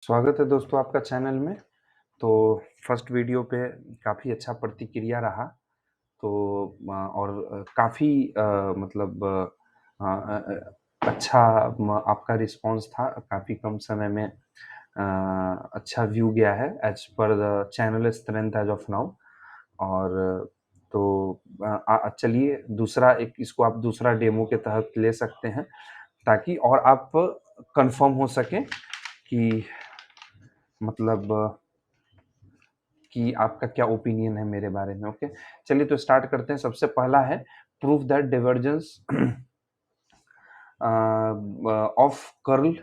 स्वागत है दोस्तों आपका चैनल में। तो फर्स्ट वीडियो पे काफ़ी अच्छा प्रतिक्रिया रहा। तो और काफ़ी मतलब अच्छा आपका रिस्पॉन्स था। काफ़ी कम समय में अच्छा व्यू गया है as per the channel strength as of now. और तो चलिए दूसरा एक इसको आप दूसरा डेमो के तहत ले सकते हैं ताकि और आप कंफर्म हो सके कि मतलब कि आपका क्या ओपिनियन है मेरे बारे में। ओके, चलिए तो स्टार्ट करते हैं। सबसे पहला है proof that divergence of curl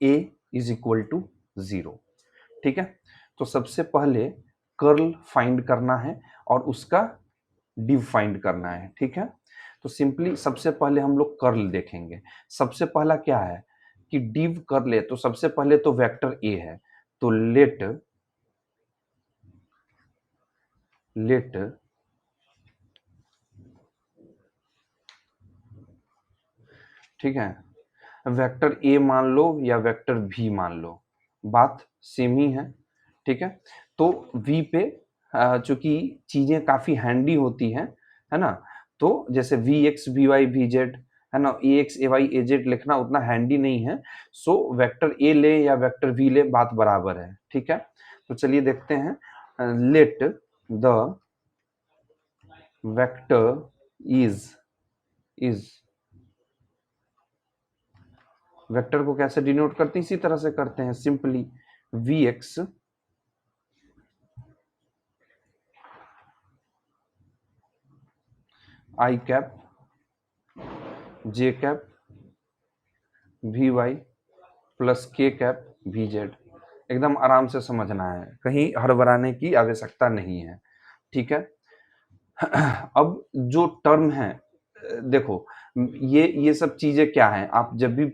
A is equal to 0। ठीक है, तो सबसे पहले कर्ल फाइंड करना है और उसका डिव फाइंड करना है। ठीक है, तो सिंपली सबसे पहले हम लोग कर्ल देखेंगे। सबसे पहला क्या है कि डिव कर ले, तो सबसे पहले तो वेक्टर ए है, तो लेट लेट ठीक है, वेक्टर ए मान लो या वेक्टर वी मान लो, बात सेम ही है। ठीक है, तो वी पे चूंकि चीजें काफी हैंडी होती हैं, है ना, तो जैसे V X V Y V Z, है ना, A X A Y A Z लिखना उतना हैंडी नहीं है। सो वेक्टर ए ले या वेक्टर वी ले, बात बराबर है। ठीक है, तो चलिए देखते हैं। Let the vector is vector को कैसे डिनोट करते हैं, इसी तरह से करते हैं सिंपली वी एक्स आई cap J cap V Y plus के कैप वी जेड। एकदम आराम से समझना है, कहीं हड़बड़ाने की आवश्यकता नहीं है। ठीक है, अब जो टर्म है, देखो, ये सब चीजें क्या है, आप जब भी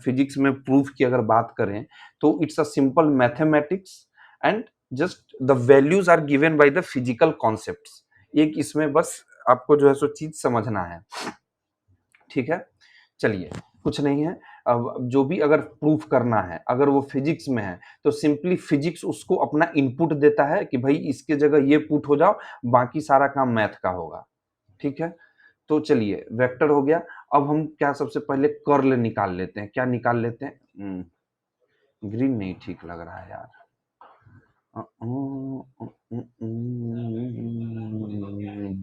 फिजिक्स में प्रूफ की अगर बात करें तो it's a simple mathematics and just the values are given by the physical concepts. एक इसमें बस आपको जो है सो चीज समझना है। ठीक है, चलिए, कुछ नहीं है। अब जो भी अगर प्रूफ करना है, अगर वो फिजिक्स में है तो सिंपली फिजिक्स उसको अपना इनपुट देता है कि भाई इसके जगह ये पुट हो जाओ, बाकी सारा काम मैथ का होगा। ठीक है, तो चलिए वेक्टर हो गया। अब हम क्या सबसे पहले कर्ल निकाल लेते हैं। क्या निकाल लेते हैं? ग्रीन नहीं ठीक लग रहा है यार।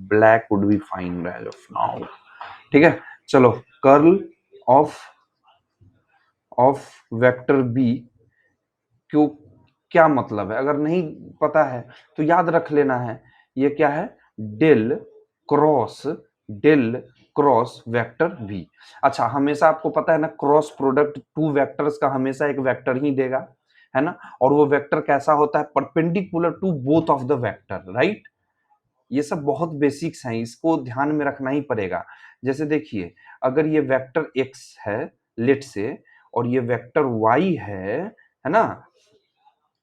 Black would be fine as of now. ठीक है, चलो, कर्ल ऑफ वेक्टर बी क्यों, क्या मतलब है, अगर नहीं पता है तो याद रख लेना है। ये क्या है? Del cross del cross vector V. अच्छा, हमेशा आपको पता है ना, क्रॉस प्रोडक्ट टू वेक्टर्स का हमेशा एक वेक्टर ही देगा, है ना। और वो वेक्टर कैसा होता है? Perpendicular to both of the vector, right. ये सब बहुत बेसिक्स हैं, इसको ध्यान में रखना ही पड़ेगा। जैसे देखिए, अगर ये वेक्टर एक्स है लेट से, और ये वेक्टर वाई है ना,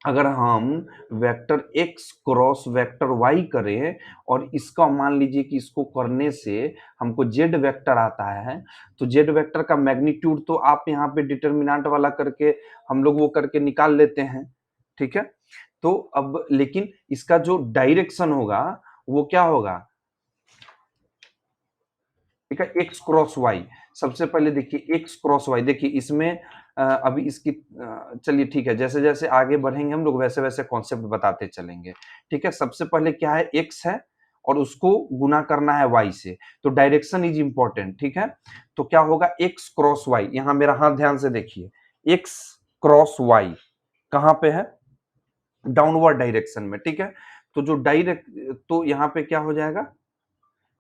अगर हम vector x cross vector y करें और इसका मान लीजिए कि इसको करने से हमको z वेक्टर आता है, तो z वेक्टर का मैग्नीट्यूड तो आप यहाँ पे डिटरमिनेंट वाला करके हम लोग वो करके निकाल लेते हैं। ठीक है, तो अब लेकिन इसका जो डायरेक्शन होगा वो क्या होगा? ठीक है, एक्स क्रॉस वाई। सबसे पहले देखिए एक्स क्रॉस वाई, देखिए इसमें अभी इसकी चलिए ठीक है, जैसे जैसे आगे बढ़ेंगे हम लोग वैसे वैसे कॉन्सेप्ट बताते चलेंगे। ठीक है, सबसे पहले क्या है? एक्स है और उसको गुना करना है वाई से, तो डायरेक्शन इज इंपॉर्टेंट। ठीक है, तो क्या होगा? एक्स क्रॉस वाई, यहां मेरा हाथ ध्यान से देखिए, एक्स क्रॉस वाई कहां पे है? डाउनवर्ड डायरेक्शन में। ठीक है, तो जो डायरेक्ट, तो यहाँ पे क्या हो जाएगा?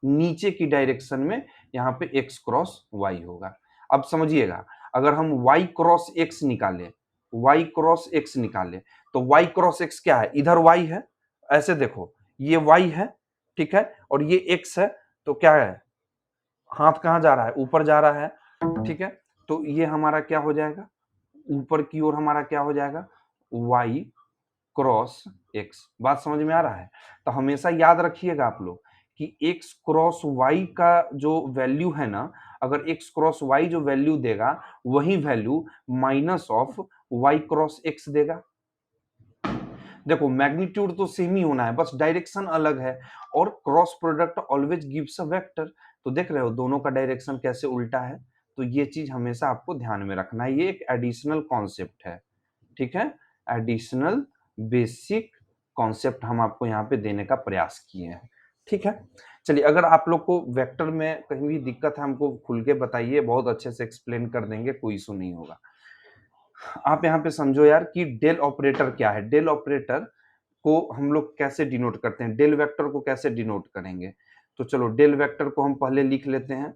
नीचे की डायरेक्शन में यहाँ पे x क्रॉस y होगा। अब समझिएगा, अगर हम y क्रॉस x निकालें, y क्रॉस x निकालें, तो y क्रॉस x क्या है? इधर y है, ऐसे देखो, ये y है, ठीक है, और ये x है, तो क्या है? हाथ कहाँ जा रहा है? ऊपर जा रहा है। ठीक है, तो ये हमारा क्या हो जाएगा? ऊपर की ओर हमारा क्या हो जाएगा? y cross x. बात समझ में आ रहा है? तो हमेशा याद रखिएगा आप लोग कि एक्स क्रॉस वाई का जो वैल्यू है ना, अगर एक्स क्रॉस वाई जो वैल्यू देगा, वही value minus of Y cross X देगा। देखो मैग्नीट्यूड तो सेम ही होना है, बस डायरेक्शन अलग है, और cross product always gives a vector. तो देख रहे हो दोनों का डायरेक्शन कैसे उल्टा है। तो ये चीज हमेशा आपको ध्यान में रखना है, ये एक एडिशनल कॉन्सेप्ट है, ठीक है। एडिशनल बेसिक कॉन्सेप्ट हम आपको यहाँ पे देने का प्रयास किए हैं, ठीक है। चलिए, अगर आप लोग को वेक्टर में कहीं भी दिक्कत है हमको खुल के बताइए, बहुत अच्छे से एक्सप्लेन कर देंगे, कोई इशू नहीं होगा। आप यहाँ पे समझो यार कि डेल ऑपरेटर क्या है। डेल ऑपरेटर को हम लोग कैसे डिनोट करते हैं, डेल वेक्टर को कैसे डिनोट करेंगे। तो चलो डेल वेक्टर को हम पहले लिख लेते हैं।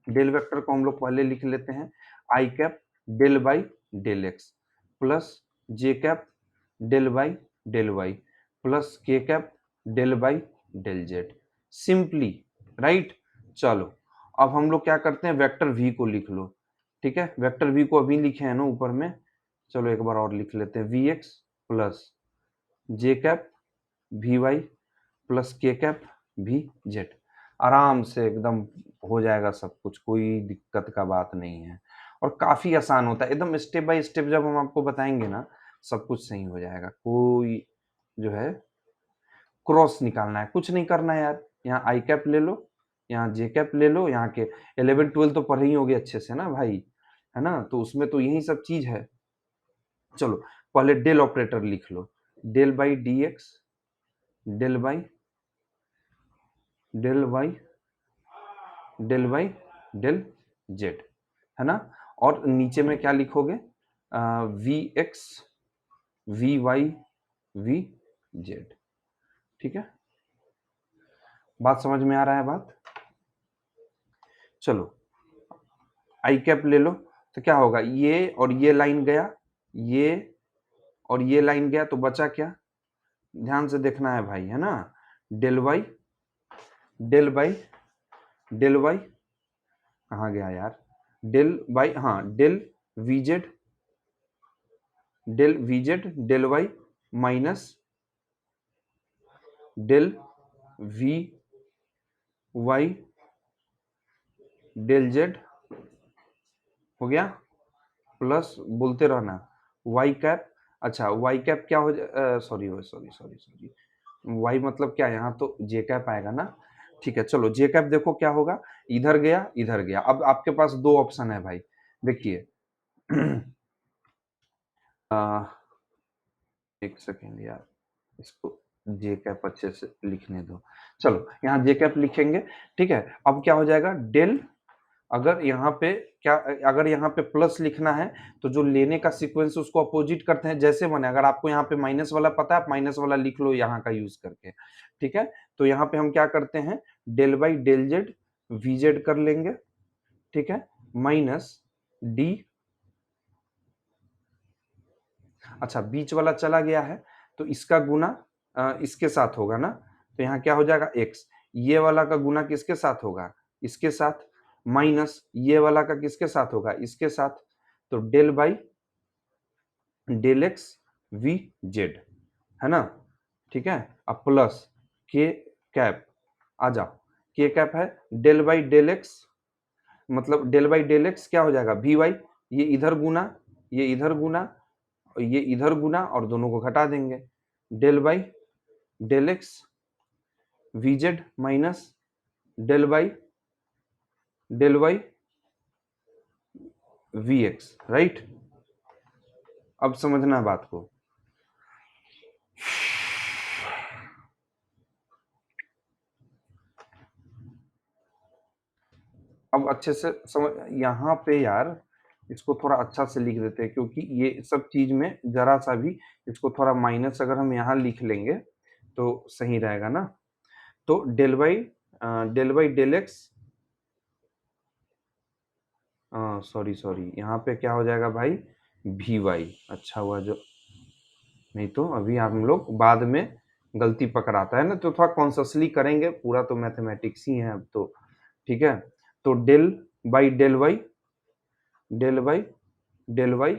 डेल वेक्टर को हम लोग पहले लिख लेते हैं, I cap del by del x plus J cap del by del Y plus के cap del by del Z, simply, right. चलो अब हम लोग क्या करते हैं, वेक्टर वी को लिख लो, ठीक है। वेक्टर वी को अभी लिखे हैं ना ऊपर में, चलो एक बार और लिख लेते हैं, वी एक्स प्लस जे कैप वी वाई प्लस के कैप वी जेड। आराम से एकदम हो जाएगा सब कुछ, कोई दिक्कत का बात नहीं है, और काफी आसान होता है एकदम, स्टेप बाय स्टेप जब हम आपको बताएंगे ना सब कुछ सही हो जाएगा। कोई जो है क्रॉस निकालना है, कुछ नहीं करना है यार, यहाँ आई कैप ले लो, यहाँ जे कैप ले लो, यहाँ के 11-12 तो पढ़े ही होगे अच्छे से ना भाई, है ना, तो उसमें तो यही सब चीज है। चलो पहले डेल ऑपरेटर लिख लो, del by D X del by del Y del Y del Z, है ना। और नीचे में क्या लिखोगे, V X V Y V Z, ठीक है। बात समझ में आ रहा है बात। चलो आई कैप ले लो, तो क्या होगा, ये और ये लाइन गया, ये और ये लाइन गया, तो बचा क्या, ध्यान से देखना है भाई, है ना। Del Y del by del Y कहाँ गया यार, डेल बाई, हाँ del V Z del V Z del Y minus del V Y del Z, हो गया, प्लस बोलते रहना वाई कैप। अच्छा वाई कैप क्या हो जाए, sorry sorry sorry sorry, Y मतलब क्या, यहाँ तो जे कैप आएगा ना, ठीक है। चलो जे कैप देखो क्या होगा, इधर गया इधर गया, अब आपके पास दो ऑप्शन है भाई, देखिए एक सेकेंड यार, इसको जे कैप अच्छे से लिखने दो। चलो यहाँ जे कैप लिखेंगे, ठीक है। अब क्या हो जाएगा, डेल, अगर यहाँ पे क्या, अगर यहाँ पे प्लस लिखना है तो जो लेने का सीक्वेंस उसको अपोजिट करते हैं, जैसे बने, अगर आपको यहाँ पे माइनस वाला पता है आप माइनस वाला लिख लो यहाँ का यूज करके, ठीक है। तो यहाँ पे हम क्या करते हैं, del by del Z V Z कर लेंगे, ठीक है, माइनस डी, अच्छा बीच वाला चला गया है तो इसका गुना इसके साथ होगा ना, तो यहाँ क्या हो जाएगा एक्स, ये वाला का गुना किसके साथ होगा, इसके साथ, माइनस ये वाला का किसके साथ होगा, इसके साथ, तो del by del X V Z, है ना, ठीक है। अब प्लस के कैप, आ जाओ, के कैप है डेल बाई डेल एक्स, मतलब डेल बाई डेल एक्स क्या हो जाएगा, वी वाई, ये इधर गुना, ये इधर गुना, और ये इधर गुना, और दोनों को घटा देंगे, del by del X V Z minus del by del Y V X, right. अब समझना बात को, अब अच्छे से समझ, यहाँ पे यार इसको थोड़ा अच्छा से लिख देते हैं, क्योंकि ये सब चीज में जरा सा भी इसको थोड़ा माइनस अगर हम यहाँ लिख लेंगे तो सही रहेगा ना। तो del by del X, sorry sorry, यहाँ पे क्या हो जाएगा भाई, वी वाई, अच्छा हुआ जो, नहीं तो अभी हम लोग बाद में गलती पकड़ाता है ना, तो थोड़ा कॉन्सियसली करेंगे, पूरा तो मैथमेटिक्स ही है अब तो, ठीक है। तो del by del Y del by del Y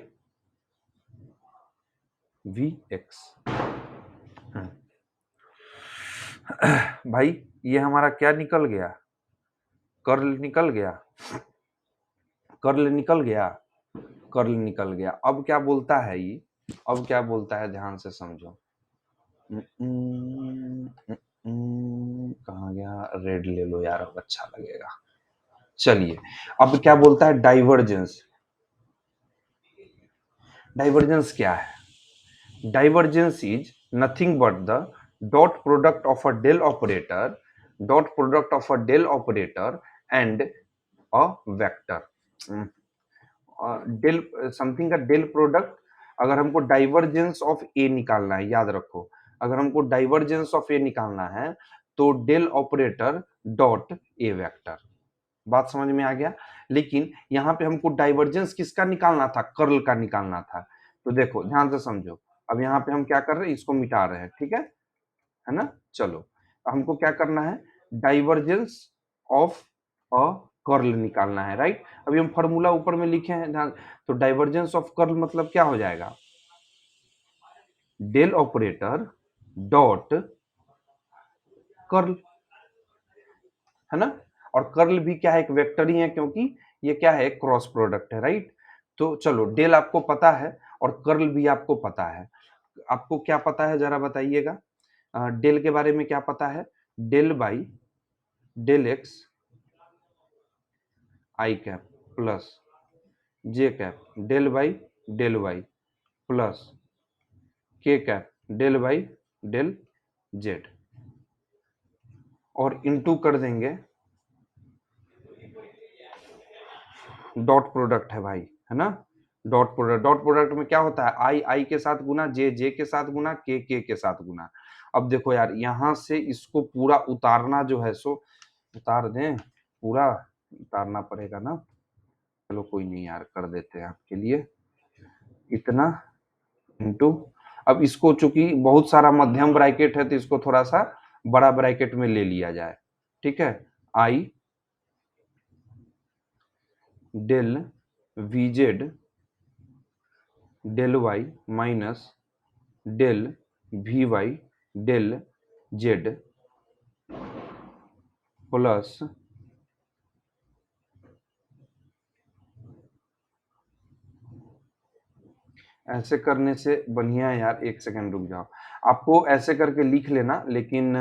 V X, भाई ये हमारा क्या निकल गया, कर्ल निकल गया, कर्ल निकल गया, कर्ल निकल गया। अब क्या बोलता है ये, अब क्या बोलता है ध्यान से समझो। कहाँ गया, रेड ले लो यार, अब अच्छा लगेगा। चलिए, अब क्या बोलता है, डाइवर्जेंस। डाइवर्जेंस क्या है? Divergence is nothing but the dot product of a del operator, dot product of a del operator and a vector. Del something का डेल प्रोडक्ट, अगर हमको डाइवर्जेंस ऑफ ए निकालना है, याद रखो, अगर हमको डाइवर्जेंस ऑफ ए निकालना है तो del operator dot A vector. बात समझ में आ गया? लेकिन यहाँ पे हमको डाइवर्जेंस किसका निकालना था, कर्ल का निकालना था। तो देखो ध्यान से समझो, अब यहाँ पे हम क्या कर रहे हैं, इसको मिटा रहे हैं, ठीक है ना। चलो, हमको क्या करना है, डाइवर्जेंस ऑफ अ कर्ल निकालना है, राइट। अभी हम फॉर्मूला ऊपर में लिखे हैं ध्यान। तो डाइवर्जेंस ऑफ कर्ल मतलब क्या हो जाएगा, डेल ऑपरेटर डॉट कर्ल, है ना। और कर्ल भी क्या है, एक वेक्टर ही है, क्योंकि ये क्या है, क्रॉस प्रोडक्ट है, राइट। तो चलो, डेल आपको पता है और कर्ल भी आपको पता है। आपको क्या पता है जरा बताइएगा। डेल के बारे में क्या पता है, del by del x I cap plus J cap del by del Y plus के cap del by del Z, और इनटू कर देंगे, डॉट प्रोडक्ट है भाई, है ना। डॉट प्रोडक्ट, डॉट प्रोडक्ट में क्या होता है, आई आई के साथ गुना, जे जे के साथ गुना, के साथ गुना। अब देखो यार, यहां से इसको पूरा उतारना जो है सो उतार दें, पूरा उतारना पड़ेगा ना। चलो कोई नहीं यार, कर देते हैं आपके लिए, इतना इंटू। अब इसको चूंकि बहुत सारा मध्यम ब्रैकेट है तो इसको थोड़ा सा बड़ा ब्रैकेट में ले लिया जाए, ठीक है। I del V Z del Y minus del V Y del Z plus, ऐसे करने से बढ़िया है यार, एक सेकंड रुक जाओ, आपको ऐसे करके लिख लेना, लेकिन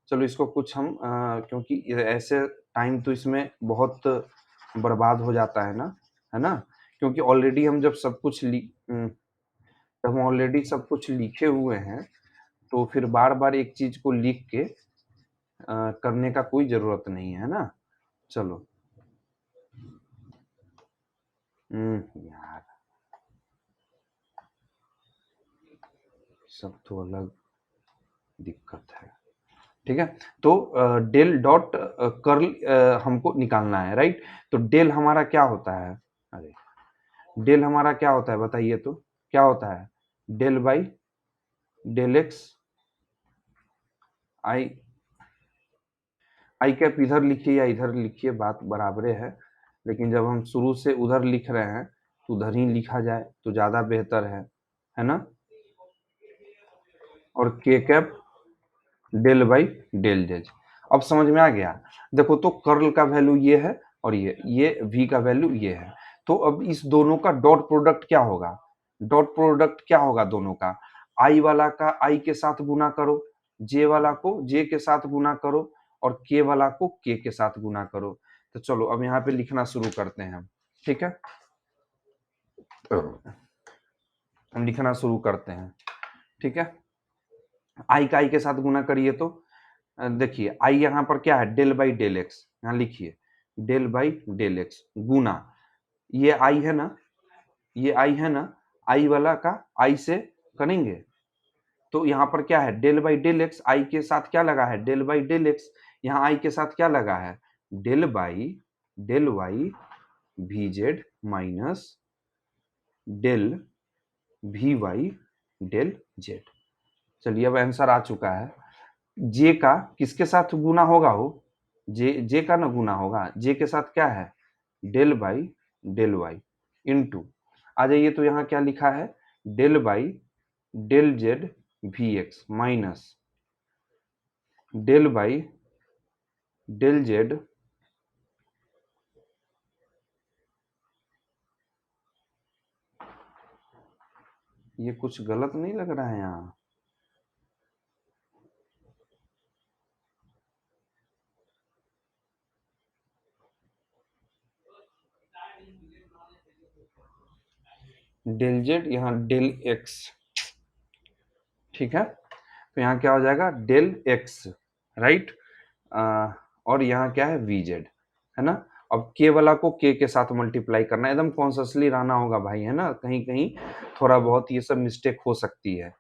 चलो इसको कुछ हम क्योंकि ऐसे टाइम तो इसमें बहुत बर्बाद हो जाता है ना। क्योंकि ऑलरेडी हम जब सब कुछ जब हम ऑलरेडी सब कुछ लिखे हुए हैं, तो फिर बार बार एक चीज को लिख के करने का कोई जरूरत नहीं है ना। चलो, यार सब तो अलग दिक्कत है, ठीक है। तो डेल डॉट कर्ल हमको निकालना है, राइट। तो डेल हमारा क्या होता है, अरे डेल हमारा क्या होता है बताइए तो, क्या होता है, del by del x I, I cap इधर लिखिए या इधर लिखिए, बात बराबरे है। लेकिन जब हम शुरू से उधर लिख रहे हैं तो उधर ही लिखा जाए तो ज्यादा बेहतर है ना। और K cap del by del Z, अब समझ में आ गया। देखो तो कर्ल का वैल्यू ये है और ये v का वैल्यू ये है। तो अब इस दोनों का डॉट प्रोडक्ट क्या होगा, डॉट प्रोडक्ट क्या होगा दोनों का, आई वाला का आई के साथ गुना करो, जे वाला को जे के साथ गुना करो, और के वाला को के साथ गुना करो। तो चलो अब यहाँ पे लिखना शुरू करते हैं हम, ठीक है। हम लिखना शुरू करते हैं, ठीक है। आई का आई के साथ गुना करिए तो देखिए, आई यहाँ पर क्या है, डेल बाई डेल एक्स, यहाँ लिखिए डेल बाई डेल एक्स गुना, ये आई है ना, ये आई है ना, आई वाला का आई से करेंगे। तो यहाँ पर क्या है, डेल बाई डेल एक्स, आई के साथ क्या लगा है, डेल बाई डेल एक्स, यहाँ आई के साथ क्या लगा है, del by del Y V Z minus del V Y del Z. चलिए अब आंसर आ चुका है। जे का किसके साथ गुना होगा, हो जे का ना गुना होगा, जे के साथ क्या है, del by del Y into, आ जाइए तो यहाँ क्या लिखा है, del by del Z V X minus del by del Z ये कुछ गलत नहीं लग रहा है यहाँ। डेल जेड यहाँ डेल एक्स, ठीक है। तो यहाँ क्या हो जाएगा डेल एक्स, राइट। और यहाँ क्या है वी जेड, है ना। अब के वाला को के साथ मल्टीप्लाई करना है, एकदम कॉन्शियसली रहना होगा भाई, है ना। कहीं कहीं थोड़ा बहुत ये सब मिस्टेक हो सकती है,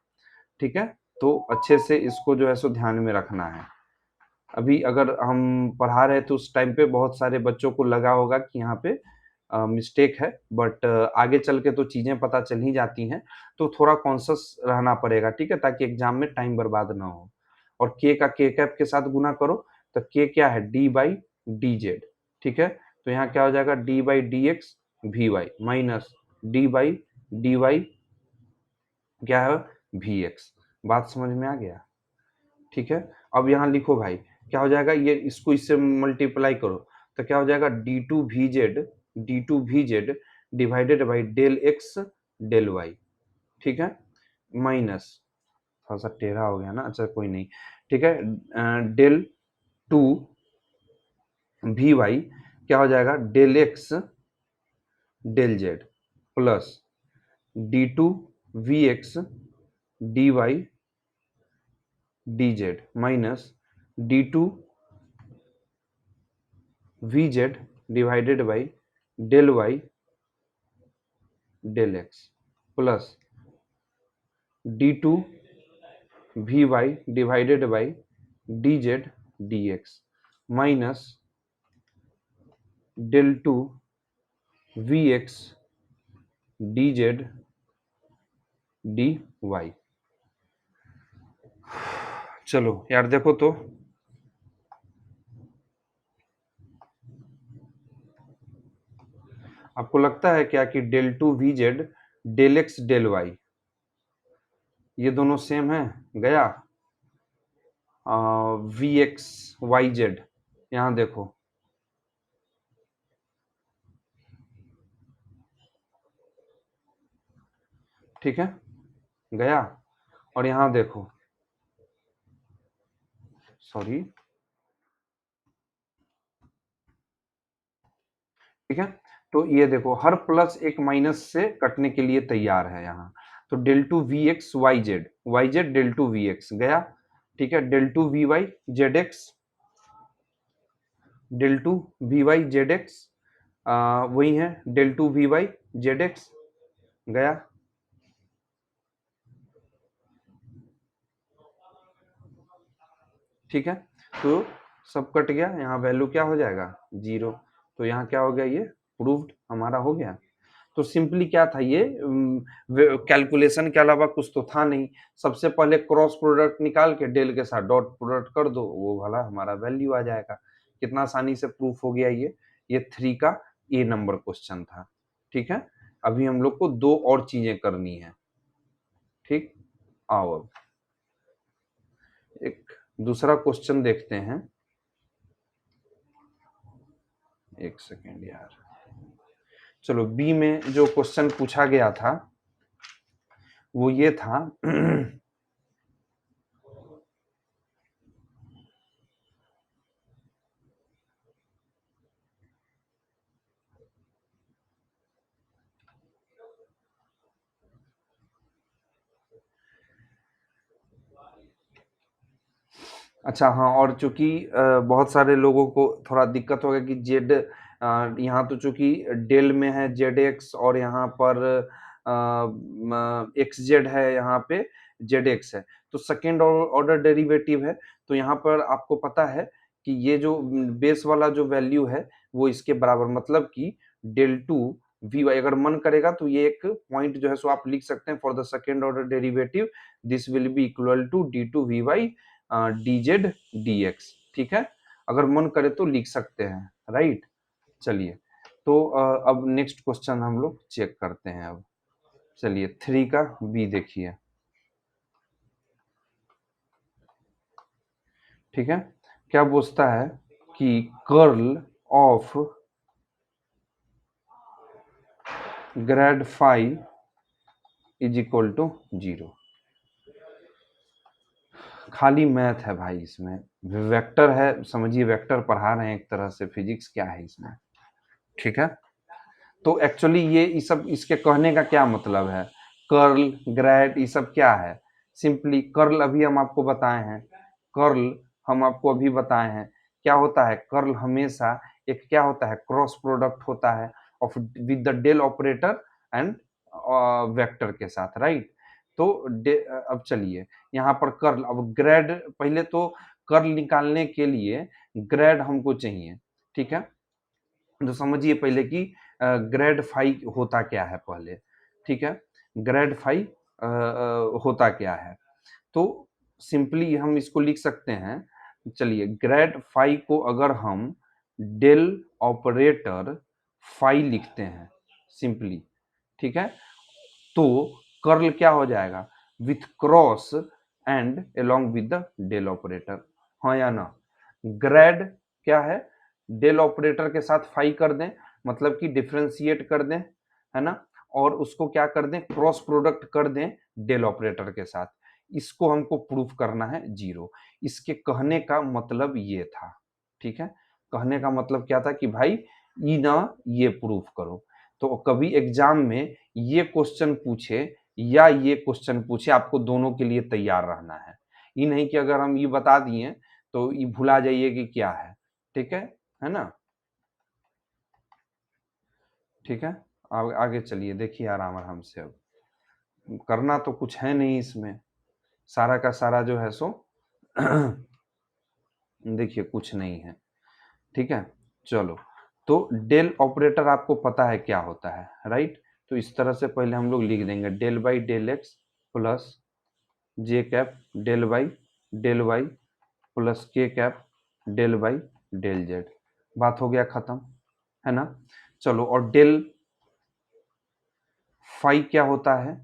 ठीक है। तो अच्छे से इसको जो है सो ध्यान में रखना है। अभी अगर हम पढ़ा रहे तो उस टाइम पे बहुत सारे बच्चों को लगा होगा कि यहाँ पे मिस्टेक है, बट आगे चल के तो चीजें पता चल ही जाती हैं। तो थोड़ा कॉन्शियस रहना पड़ेगा, ठीक है, ताकि एग्जाम में टाइम बर्बाद ना हो। और के का के कैप के साथ गुना करो, तो के क्या है डी बाई डी जेड, ठीक है। तो यहाँ क्या हो जाएगा D by D X V Y minus D Y क्या है वी एक्स। बात समझ में आ गया, ठीक है। अब यहाँ लिखो भाई, क्या हो जाएगा, ये इसको इससे मल्टीप्लाई करो, तो क्या हो जाएगा D two V Z divided by del X del Y, ठीक है, माइनस, थोड़ा सा टेढ़ा हो गया ना, अच्छा कोई नहीं, ठीक है। डेल टू वी वाई क्या हो जाएगा del X del Z plus D two V X D Y D Z minus D two V Z divided by del Y del x plus D two V Y divided by D Z D X minus del two V X D Z D Y. चलो यार देखो तो, आपको लगता है क्या कि del two V Z del X del Y ये दोनों सेम है? गया वी एक्स वाई जेड, यहाँ देखो, ठीक है, गया। और यहाँ देखो, सॉरी, ठीक है। तो ये देखो हर प्लस एक माइनस से कटने के लिए तैयार है यहाँ। तो del two V X Y Z del two V X गया, ठीक है। Del two V Y Z X del two V Y Z X वही है del two V Y Z X गया, ठीक है। तो सब कट गया, यहाँ वैल्यू क्या हो जाएगा जीरो। तो यहाँ क्या हो गया, ये प्रूव्ड हमारा हो गया। तो सिंपली क्या था ये, कैलकुलेशन के अलावा कुछ तो था नहीं। सबसे पहले क्रॉस प्रोडक्ट निकाल के डेल के साथ डॉट प्रोडक्ट कर दो, वो वाला हमारा वैल्यू आ जाएगा। कितना आसानी से प्रूफ हो गया ये 3 का ए नंबर क्वेश्चन था, ठीक है। अभी हम लोग को दो और चीजें करनी है, ठीक। आओ अब एक दूसरा क्वेश्चन देखते हैं। एक सेकेंड यार, चलो बी में जो क्वेश्चन पूछा गया था वो ये था अच्छा हाँ, और चूंकि बहुत सारे लोगों को थोड़ा दिक्कत होगा कि जेड, यहाँ तो चूंकि डेल में है जेड एक्स और यहाँ पर एक्स जेड है, यहाँ पे जेड एक्स है, तो सेकेंड ऑर्डर डेरिवेटिव है। तो यहाँ पर आपको पता है कि ये जो बेस वाला जो वैल्यू है वो इसके बराबर, मतलब कि डेल टू वी वाई, अगर मन करेगा तो ये एक पॉइंट जो है सो आप लिख सकते हैं, for the second order derivative this will be equal to D two V Y D Z D X, ठीक है। अगर मन करे तो लिख सकते हैं, राइट। चलिए, तो अब नेक्स्ट क्वेश्चन हम लोग चेक करते हैं अब। चलिए 3 का बी देखिए, ठीक है। क्या पूछता है कि curl of grad phi is equal to 0। खाली मैथ है भाई इसमें, वेक्टर है, समझिए वेक्टर पढ़ा रहे हैं एक तरह से, फिजिक्स क्या है इसमें, ठीक है। तो एक्चुअली ये सब इसके कहने का क्या मतलब है, कर्ल ग्रेड ये सब क्या है, सिंपली कर्ल अभी हम आपको बताए हैं, कर्ल हम आपको अभी बताए हैं क्या होता है, कर्ल हमेशा एक क्या होता है, क्रॉस प्रोडक्ट होता है of with the del operator and vector के साथ, राइट। तो अब चलिए यहाँ पर कर्ल, अब ग्रेड, पहले तो कर्ल निकालने के लिए ग्रेड हमको चाहिए, ठीक है। तो समझिए पहले कि ग्रेड फाई होता क्या है पहले, ठीक है। ग्रेड फाई होता क्या है, तो सिंपली हम इसको लिख सकते हैं, चलिए ग्रेड फाई को अगर हम डेल ऑपरेटर फाई लिखते हैं सिंपली, ठीक है, तो कर्ल क्या हो जाएगा, with cross and along with the del operator, हाँ या ना। ग्रेड क्या है, डेल ऑपरेटर के साथ फाई कर दें, मतलब कि डिफ्रेंशिएट कर दें, है ना, और उसको क्या कर दें, क्रॉस प्रोडक्ट कर दें डेल ऑपरेटर के साथ, इसको हमको प्रूफ करना है 0। इसके कहने का मतलब ये था, ठीक है। कहने का मतलब क्या था कि भाई ई ना ये प्रूफ करो। तो कभी एग्जाम में ये क्वेश्चन पूछे या ये क्वेश्चन पूछे, आपको दोनों के लिए तैयार रहना है। ये नहीं कि अगर हम ये बता दिए तो ये भुला जाइए कि क्या है, ठीक है ना, ठीक है। आगे चलिए, देखिए आराम आराम से, अब करना तो कुछ है नहीं इसमें, सारा का सारा जो है सो देखिए कुछ नहीं है, ठीक है। चलो, तो डेल ऑपरेटर आपको पता है क्या होता है, राइट। तो इस तरह से पहले हम लोग लिख देंगे del by del x plus J cap del Y plus के cap del by del z, बात हो गया खत्म, है ना। चलो, और डेल फाई क्या होता है,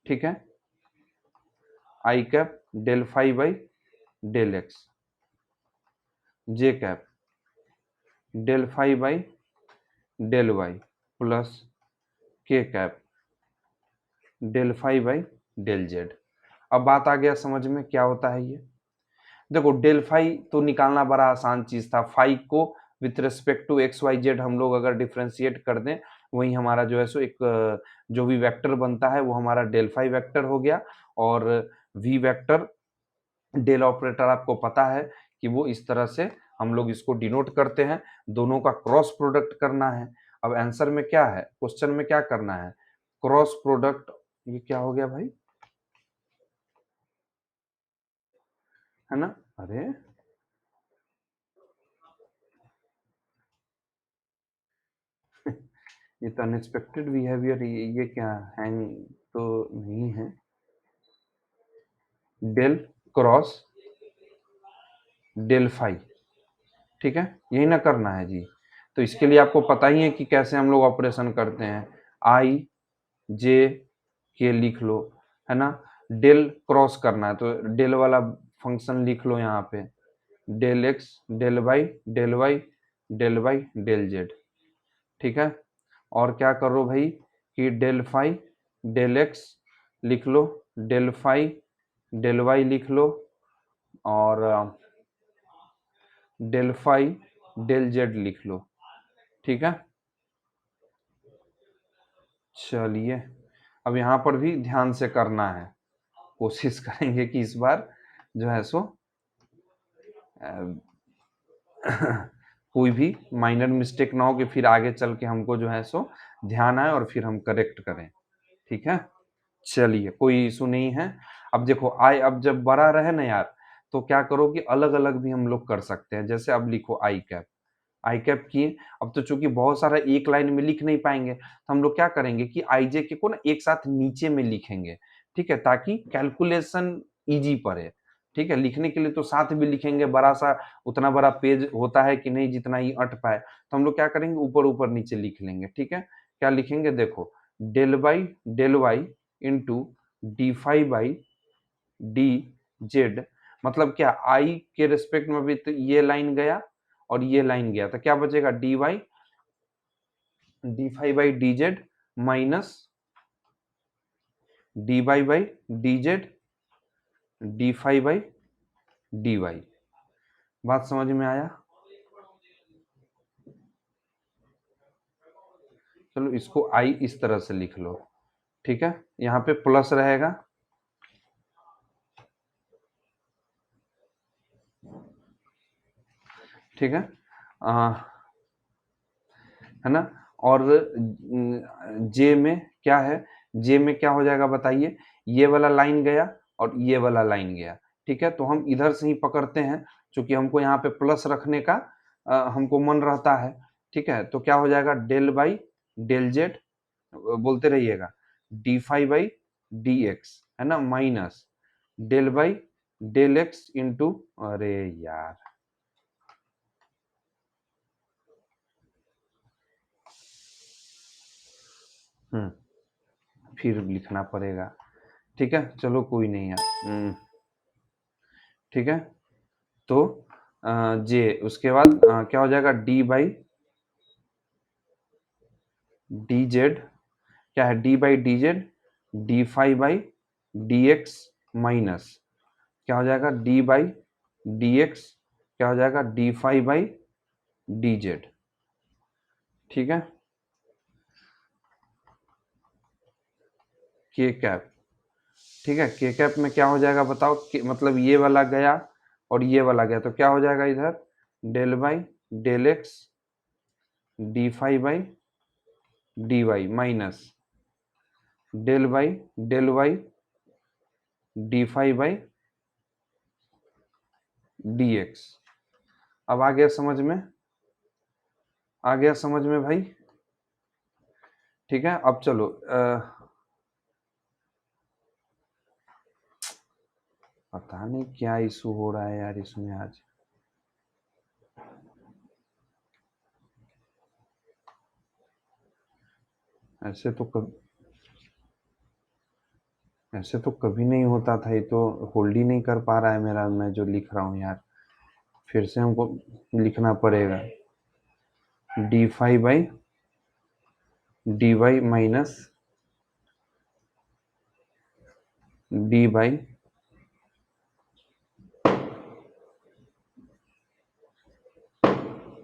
ठीक है, I cap del phi by del X, J cap del phi by del Y plus के cap del phi by del Z. अब बात आ गया समझ में क्या होता है ये, देखो डेल फाई तो निकालना बड़ा आसान चीज था, फाई को with respect to X Y Z हम लोग अगर डिफ्रेंशिएट कर दें, वही हमारा जो है सो एक जो भी वेक्टर बनता है वो हमारा डेल फाई वेक्टर हो गया। और वी वेक्टर डेल ऑपरेटर आपको पता है कि वो इस तरह से हम लोग इसको डिनोट करते हैं, दोनों का क्रॉस प्रोडक्ट करना है। अब आंसर में क्या है, क्वेश्चन में क्या करना है, क्रॉस प्रोडक्ट, ये क्या हो गया भाई, है ना, अरे ये तो अनएक्सपेक्टेड बिहेवियर, ये क्या हैंग तो नहीं है, डेल क्रॉस डेल फाई, ठीक है, यही ना करना है जी। तो इसके लिए आपको पता ही है कि कैसे हम लोग ऑपरेशन करते हैं, आई जे के लिख लो, है ना, डेल क्रॉस करना है तो डेल वाला फंक्शन लिख लो यहाँ पे, del X del Y del Y del Z, ठीक है। और क्या करो भाई कि डेल फाई डेल एक्स लिख लो, डेल फाई डेल वाई लिख लो, और डेल फाई डेल जेड लिख लो, ठीक है। चलिए, अब यहाँ पर भी ध्यान से करना है, कोशिश करेंगे कि इस बार जो है सो कोई भी माइनर मिस्टेक ना हो कि फिर आगे चल के हमको जो है सो ध्यान आए और फिर हम करेक्ट करें, ठीक है। चलिए, कोई इशू नहीं है। अब देखो आई, अब जब बड़ा रहे ना यार, तो क्या करो कि अलग अलग भी हम लोग कर सकते हैं, जैसे अब लिखो आई कैप, आई कैप किए, अब तो चूंकि बहुत सारा एक लाइन में लिख नहीं पाएंगे, तो हम लोग क्या करेंगे कि आई जे के को ना एक साथ नीचे में लिखेंगे, ठीक है, ताकि कैलकुलेशन इजी पड़े, ठीक है। लिखने के लिए तो साथ भी लिखेंगे, बड़ा सा उतना बड़ा पेज होता है कि नहीं जितना ही अट पाए, तो हम लोग क्या करेंगे ऊपर ऊपर नीचे लिख लेंगे, ठीक है। क्या लिखेंगे देखो, del Y into D five by D Z, मतलब क्या आई के रिस्पेक्ट में भी तो ये लाइन गया और ये लाइन गया, तो क्या बचेगा D five by D Z minus D Y by D Z D phi by D Y. बात समझ में आया? चलो इसको आई इस तरह से लिख लो, ठीक है, यहाँ पे प्लस रहेगा, ठीक है ना। और जे में क्या है, जे में क्या हो जाएगा बताइए, ये वाला लाइन गया और ये वाला लाइन गया, ठीक है, तो हम इधर से ही पकड़ते हैं, क्योंकि हमको यहाँ पे प्लस रखने का हमको मन रहता है, ठीक है, तो क्या हो जाएगा डेल बाई डेल जेड, बोलते रहिएगा, D phi by D X, है ना, minus del by del X into, अरे यार फिर लिखना पड़ेगा, ठीक है, चलो कोई नहीं यार, ठीक है, तो जे उसके बाद क्या हो जाएगा डी बाई डी जेड, क्या है D by D Z D five by D X minus क्या हो जाएगा डी बाई डी एक्स, क्या हो जाएगा D five by D Z, ठीक है, के कैप, ठीक है, के कैप में क्या हो जाएगा बताओ, मतलब ये वाला गया और ये वाला गया, तो क्या हो जाएगा इधर del by del X D five by D Y minus del by del Y D five by D X. अब आ गया समझ में, आ गया समझ में भाई, ठीक है, अब चलो पता नहीं क्या इशू हो रहा है यार इसमें आज, ऐसे तो कभी, ऐसे तो कभी नहीं होता था, ये तो होल्ड ही नहीं कर पा रहा है मेरा, मैं जो लिख रहा हूँ यार, फिर से हमको लिखना पड़ेगा D five by D Y minus D by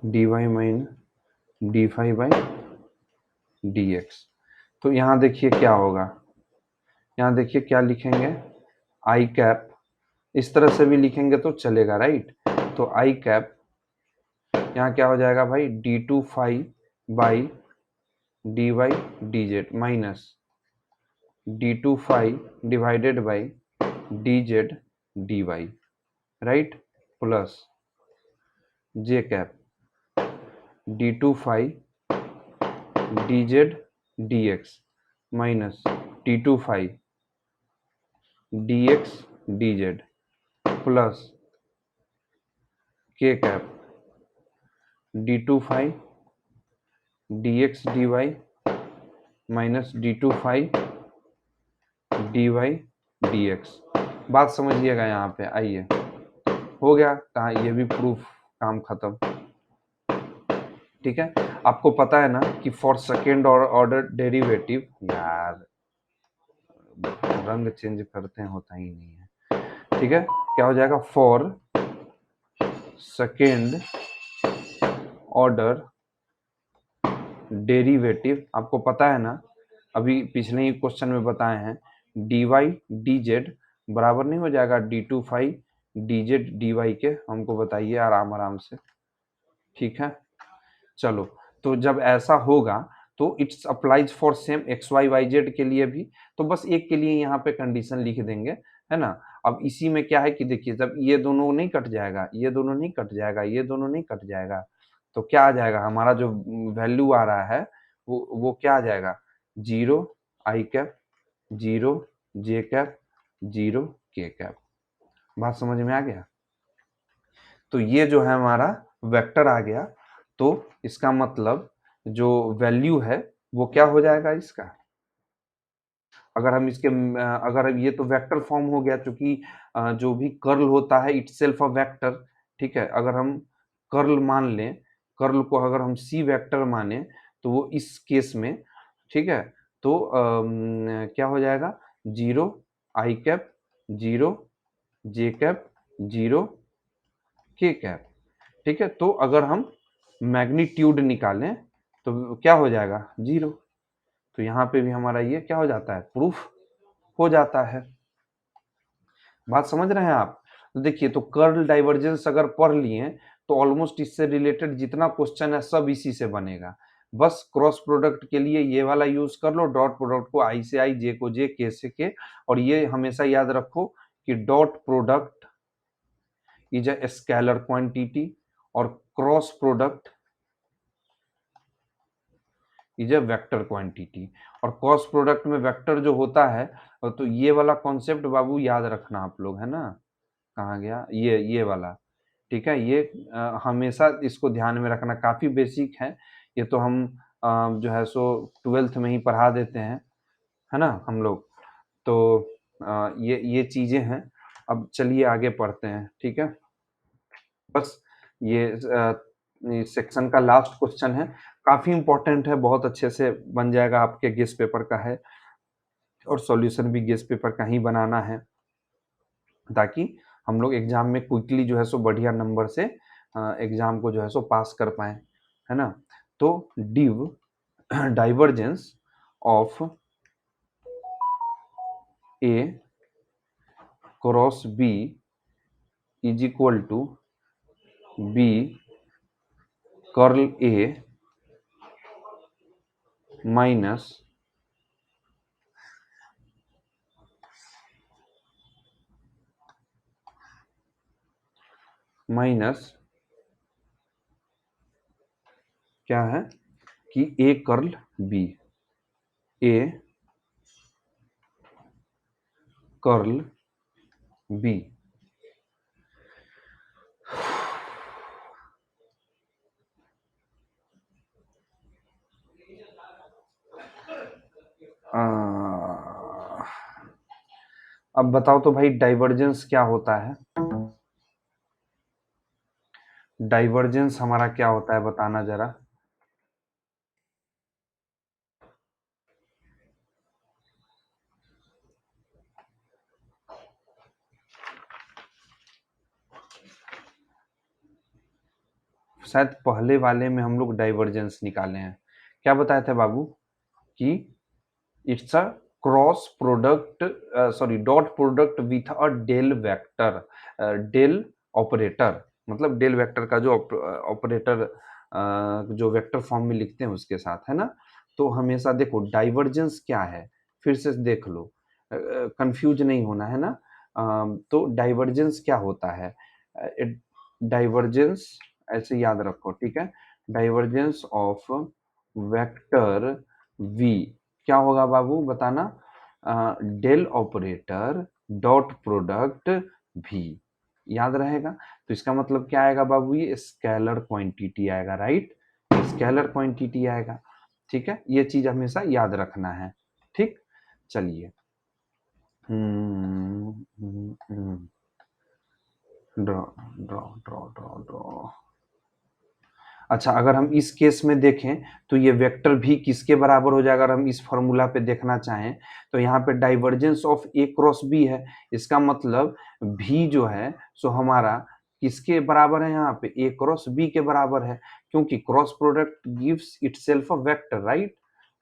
D Y minus D five by D X. तो यहाँ देखिए क्या होगा, यहाँ देखिए क्या लिखेंगे, आई कैप, इस तरह से भी लिखेंगे तो चलेगा राइट, तो आई कैप यहाँ क्या हो जाएगा भाई D two five by D Y D Z minus D two five divided by D Z D Y, right, plus J cap D two five D Z D X minus D two five D X D Z plus के cap D two five D X D Y minus D two five D Y D X. बात समझिएगा यहाँ पे, आइए हो गया, कहा ये भी प्रूफ, काम खत्म, ठीक है। आपको पता है ना कि फॉर सेकेंड ऑर्डर डेरिवेटिव, यार रंग चेंज करते हैं होता ही नहीं है, ठीक है, क्या हो जाएगा फॉर सेकेंड ऑर्डर डेरिवेटिव, आपको पता है ना, अभी पिछले ही क्वेश्चन में बताए हैं, डी वाई डी जेड बराबर नहीं हो जाएगा D two five D Z D Y के, हमको बताइए आराम आराम से, ठीक है, चलो, तो जब ऐसा होगा तो it's applies for same X Y Y Z के लिए भी, तो बस एक के लिए यहाँ पे कंडीशन लिख देंगे, है ना। अब इसी में क्या है कि देखिए जब ये दोनों नहीं कट जाएगा, ये दोनों नहीं कट जाएगा, ये दोनों नहीं कट जाएगा, तो क्या आ जाएगा हमारा जो वैल्यू आ रहा है वो क्या आ जाएगा, जीरो आई कैप, जीरो जे कैप, जीरो के कैप। बात समझ में आ गया, तो ये जो है हमारा वेक्टर आ गया, तो इसका मतलब जो वैल्यू है वो क्या हो जाएगा इसका, अगर हम इसके अगर ये तो वेक्टर फॉर्म हो गया, क्योंकि जो भी कर्ल होता है इटसेल्फ अ वेक्टर, ठीक है, अगर हम कर्ल मान लें, कर्ल को अगर हम सी वेक्टर माने, तो वो इस केस में, ठीक है, तो क्या हो जाएगा जीरो, आई कैप जीरो, जे कैप जीरो, के कैप। ठीक है, तो अगर हम मैग्नीट्यूड निकालें तो क्या हो जाएगा, जीरो। तो यहाँ पे भी हमारा ये क्या हो जाता है, प्रूफ हो जाता है। बात समझ रहे हैं आप? तो देखिए, तो कर्ल डाइवर्जेंस अगर पढ़ लिए तो ऑलमोस्ट इससे रिलेटेड जितना क्वेश्चन है सब इसी से बनेगा। बस क्रॉस प्रोडक्ट के लिए ये वाला यूज कर लो, डॉट प्रोडक्ट को आई से आई, जे को जे, के से के। और ये हमेशा याद रखो कि dot product is a scalar quantity और cross product is a vector quantity. और क्रॉस प्रोडक्ट में वेक्टर जो होता है, तो ये वाला कॉन्सेप्ट बाबू याद रखना आप लोग, है ना। कहाँ गया ये वाला, ठीक है। ये हमेशा इसको ध्यान में रखना, काफी बेसिक है ये तो। हम जो है सो 12th में ही पढ़ा देते हैं, है ना हम लोग। तो ये चीजें हैं। अब चलिए आगे पढ़ते हैं, ठीक है। बस ये सेक्शन का लास्ट क्वेश्चन है, काफी इंपॉर्टेंट है, बहुत अच्छे से बन जाएगा, आपके गेस पेपर का है और सॉल्यूशन भी गेस पेपर का ही बनाना है, ताकि हम लोग एग्जाम में क्विकली जो है सो बढ़िया नंबर से एग्जाम को जो है सो पास कर पाए, है ना। तो div divergence of A cross B is equal to B curl A minus क्या है कि A curl B, A curl B. अब बताओ तो भाई, डाइवर्जेंस क्या होता है? डाइवर्जेंस हमारा क्या होता है, बताना जरा। शायद पहले वाले में हम लोग डाइवर्जेंस निकाले हैं। क्या बताए थे बाबू कि it's a cross product, sorry dot product with a del vector, del operator, मतलब डेल वेक्टर का जो ऑपरेटर जो वेक्टर फॉर्म में लिखते हैं उसके साथ, है ना। तो हमेशा देखो डाइवर्जेंस क्या है, फिर से देख लो, कंफ्यूज नहीं होना, है ना। तो डाइवर्जेंस क्या होता है, डाइवर्जेंस ऐसे याद रखो, ठीक है। डाइवर्जेंस ऑफ वेक्टर v क्या होगा बाबू, बताना। डेल ऑपरेटर डॉट प्रोडक्ट भी, याद रहेगा। तो इसका मतलब क्या आएगा बाबू, ये स्केलर क्वांटिटी आएगा, राइट। स्केलर क्वांटिटी आएगा, ठीक है। ये चीज हमेशा याद रखना है, ठीक। चलिए, draw draw draw draw draw. अच्छा, अगर हम इस केस में देखें तो ये वेक्टर भी किसके बराबर हो जाएगा, अगर हम इस फॉर्मूला पे देखना चाहें तो यहाँ पे divergence of A cross B है। इसका मतलब भी जो है सो हमारा किसके बराबर है, यहाँ पे ए क्रॉस बी के बराबर है, क्योंकि cross product gives itself a vector, right,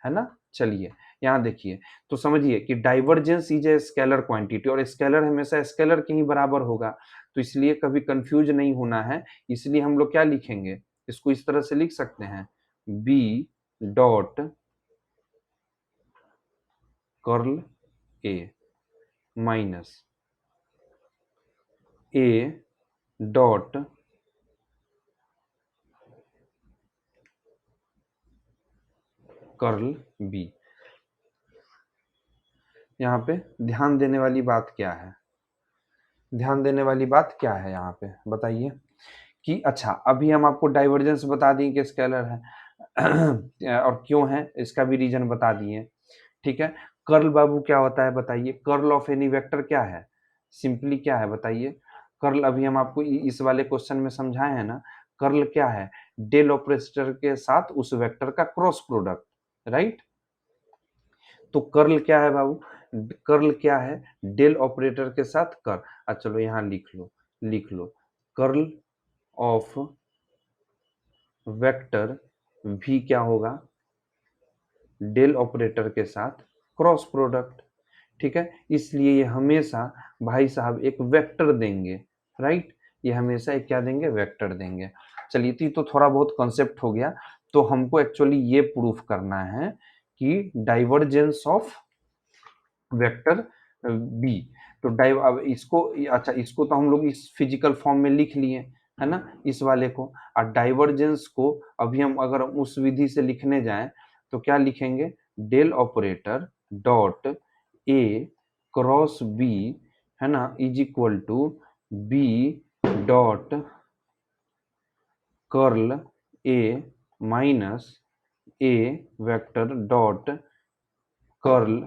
है ना। चलिए यहाँ देखिए, तो समझिए कि divergence is a scalar quantity, और स्केलर हमेशा स्केलर के ही बराबर होगा। तो इसलिए कभी कंफ्यूज नहीं होना है, इसलिए हम लोग क्या लिखेंगे, इसको इस तरह से लिख सकते हैं, B dot curl A minus A dot curl B. यहाँ पे ध्यान देने वाली बात क्या है, ध्यान देने वाली बात क्या है यहाँ पे बताइए। कि अच्छा, अभी हम आपको डाइवर्जेंस बता दिए कि स्केलर है और क्यों है इसका भी रीजन बता दिए, ठीक है। कर्ल बाबू क्या होता है बताइए, कर्ल ऑफ एनी वेक्टर क्या है, सिंपली क्या है बताइए। कर्ल अभी हम आपको इस वाले क्वेश्चन में समझाए हैं ना। कर्ल क्या है, डेल ऑपरेटर के साथ उस वेक्टर का क्रॉस प्रोडक्ट, राइट। तो कर्ल क्या है बाबू, कर्ल क्या है, डेल ऑपरेटर के साथ कर। अच्छा चलो यहाँ लिख लो कर्ल ऑफ वेक्टर भी क्या होगा, डेल ऑपरेटर के साथ क्रॉस प्रोडक्ट। ठीक है, इसलिए ये हमेशा भाई साहब एक वेक्टर देंगे, राइट, ये हमेशा एक क्या देंगे, वेक्टर देंगे। चलिए तो थोड़ा बहुत कॉन्सेप्ट हो गया। तो हमको एक्चुअली ये प्रूफ करना है कि डाइवर्जेंस ऑफ वेक्टर बी। तो अब इसको, अच्छा इसको तो हम लोग इस फिजिकल फॉर्म में लिख लिए है ना, इस वाले को। और डाइवर्जेंस को अभी हम अगर उस विधि से लिखने जाएं तो क्या लिखेंगे, del operator dot A cross B है ना is equal to B dot curl A minus A vector dot curl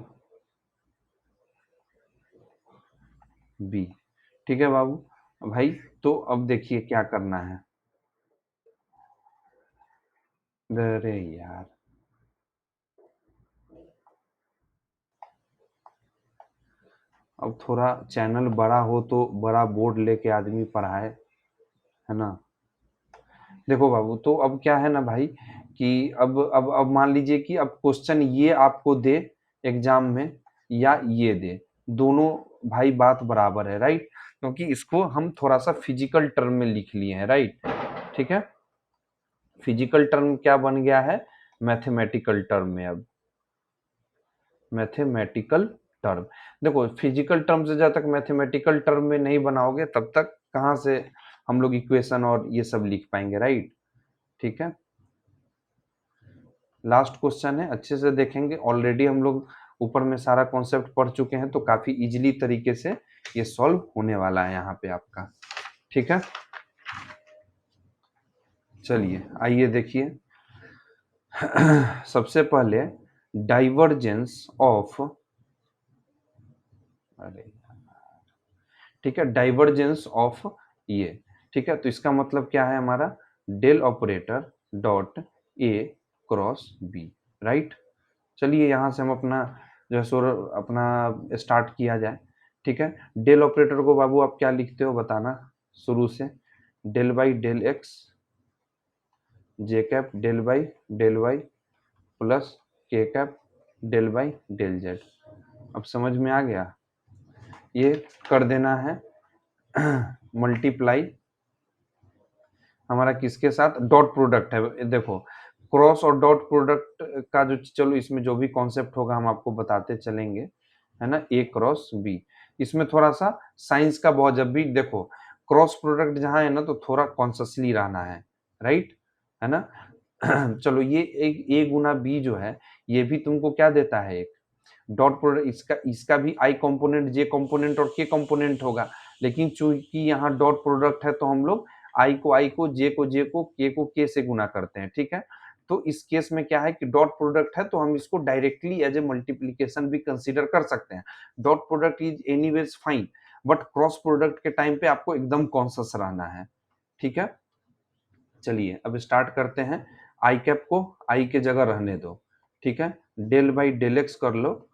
B. ठीक है बाबू भाई, तो अब देखिए क्या करना है। अरे यार, अब थोड़ा चैनल बड़ा हो तो बड़ा बोर्ड लेके आदमी पढ़ाए, है ना। देखो बाबू, तो अब क्या है ना भाई कि अब मान लीजिए कि अब क्वेश्चन ये आपको दे एग्जाम में या ये दे, दोनों भाई बात बराबर है, राइट, क्योंकि इसको हम थोड़ा सा फिजिकल टर्म में लिख लिए हैं, राइट। ठीक है, फिजिकल टर्म क्या बन गया है, मैथमेटिकल टर्म में। अब मैथमेटिकल टर्म, देखो फिजिकल टर्म से जब तक मैथमेटिकल टर्म में नहीं बनाओगे तब तक कहाँ से हम लोग इक्वेशन और ये सब लिख पाएंगे, राइट। ठीक है, लास्ट क्वेश्चन है, अच्छे से देखेंगे। ऑलरेडी हम लोग ऊपर में सारा कॉन्सेप्ट पढ़ चुके हैं, तो काफी इजीली तरीके से ये सॉल्व होने वाला है यहाँ पे आपका। ठीक है, चलिए आइए देखिए। सबसे पहले डाइवर्जेंस ऑफ, अरे ठीक है, डाइवर्जेंस ऑफ ये। ठीक है, तो इसका मतलब क्या है हमारा, del operator dot A cross B, right. चलिए यहाँ से हम अपना जो है सो अपना स्टार्ट किया जाए। ठीक है, डेल ऑपरेटर को बाबू आप क्या लिखते हो बताना शुरू से, del by del X J cap del by del Y plus के cap del by del Z. अब समझ में आ गया, ये कर देना है मल्टीप्लाई हमारा किसके साथ, डॉट प्रोडक्ट है। देखो क्रॉस और डॉट प्रोडक्ट का जो, चलो इसमें जो भी कॉन्सेप्ट होगा हम आपको बताते चलेंगे, है ना, ए क्रॉस बी। इसमें थोड़ा सा साइंस का बहुत, जब भी देखो क्रॉस प्रोडक्ट जहां है ना तो थोड़ा कॉन्शियसली रहना है, राइट, है ना। चलो ये एक ए गुना बी जो है, ये भी तुमको क्या देता है, एक डॉट प्रोडक्ट। इसका इसका भी आई कंपोनेंट जे कंपोनेंट और के कंपोनेंट होगा, लेकिन चूंकि यहाँ डॉट प्रोडक्ट है तो हम लोग आई को जे को के से गुना करते हैं। ठीक है, तो इस केस में क्या है कि डॉट प्रोडक्ट है तो हम इसको डायरेक्टली एज ए मल्टीप्लीकेशन भी कंसीडर कर सकते हैं। Dot product is anyways fine, but cross product के टाइम पे आपको एकदम कॉन्शियस रहना है। ठीक है, चलिए अब स्टार्ट करते हैं। आई कैप को आई के जगह रहने दो। ठीक है, डेल बाई डेल एक्स कर लो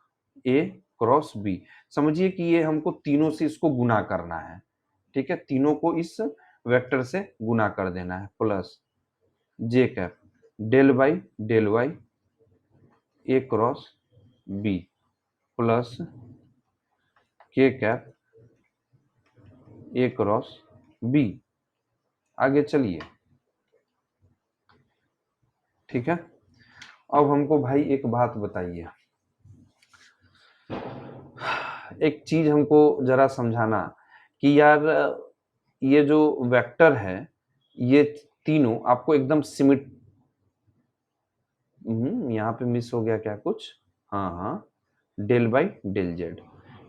ए क्रॉस बी। समझिए कि ये हमको तीनों से इसको गुना करना है। ठीक है, तीनों को इस वेक्टर से गुना कर देना है, plus J cap del by del Y A cross B plus के कैप ए क्रॉस बी। आगे चलिए। ठीक है, अब हमको भाई एक बात बताइए, एक चीज हमको जरा समझाना कि यार ये जो वेक्टर है, ये तीनों आपको एकदम यहाँ पे मिस हो गया क्या कुछ, हाँ हाँ, डेल बाई डेल जेड।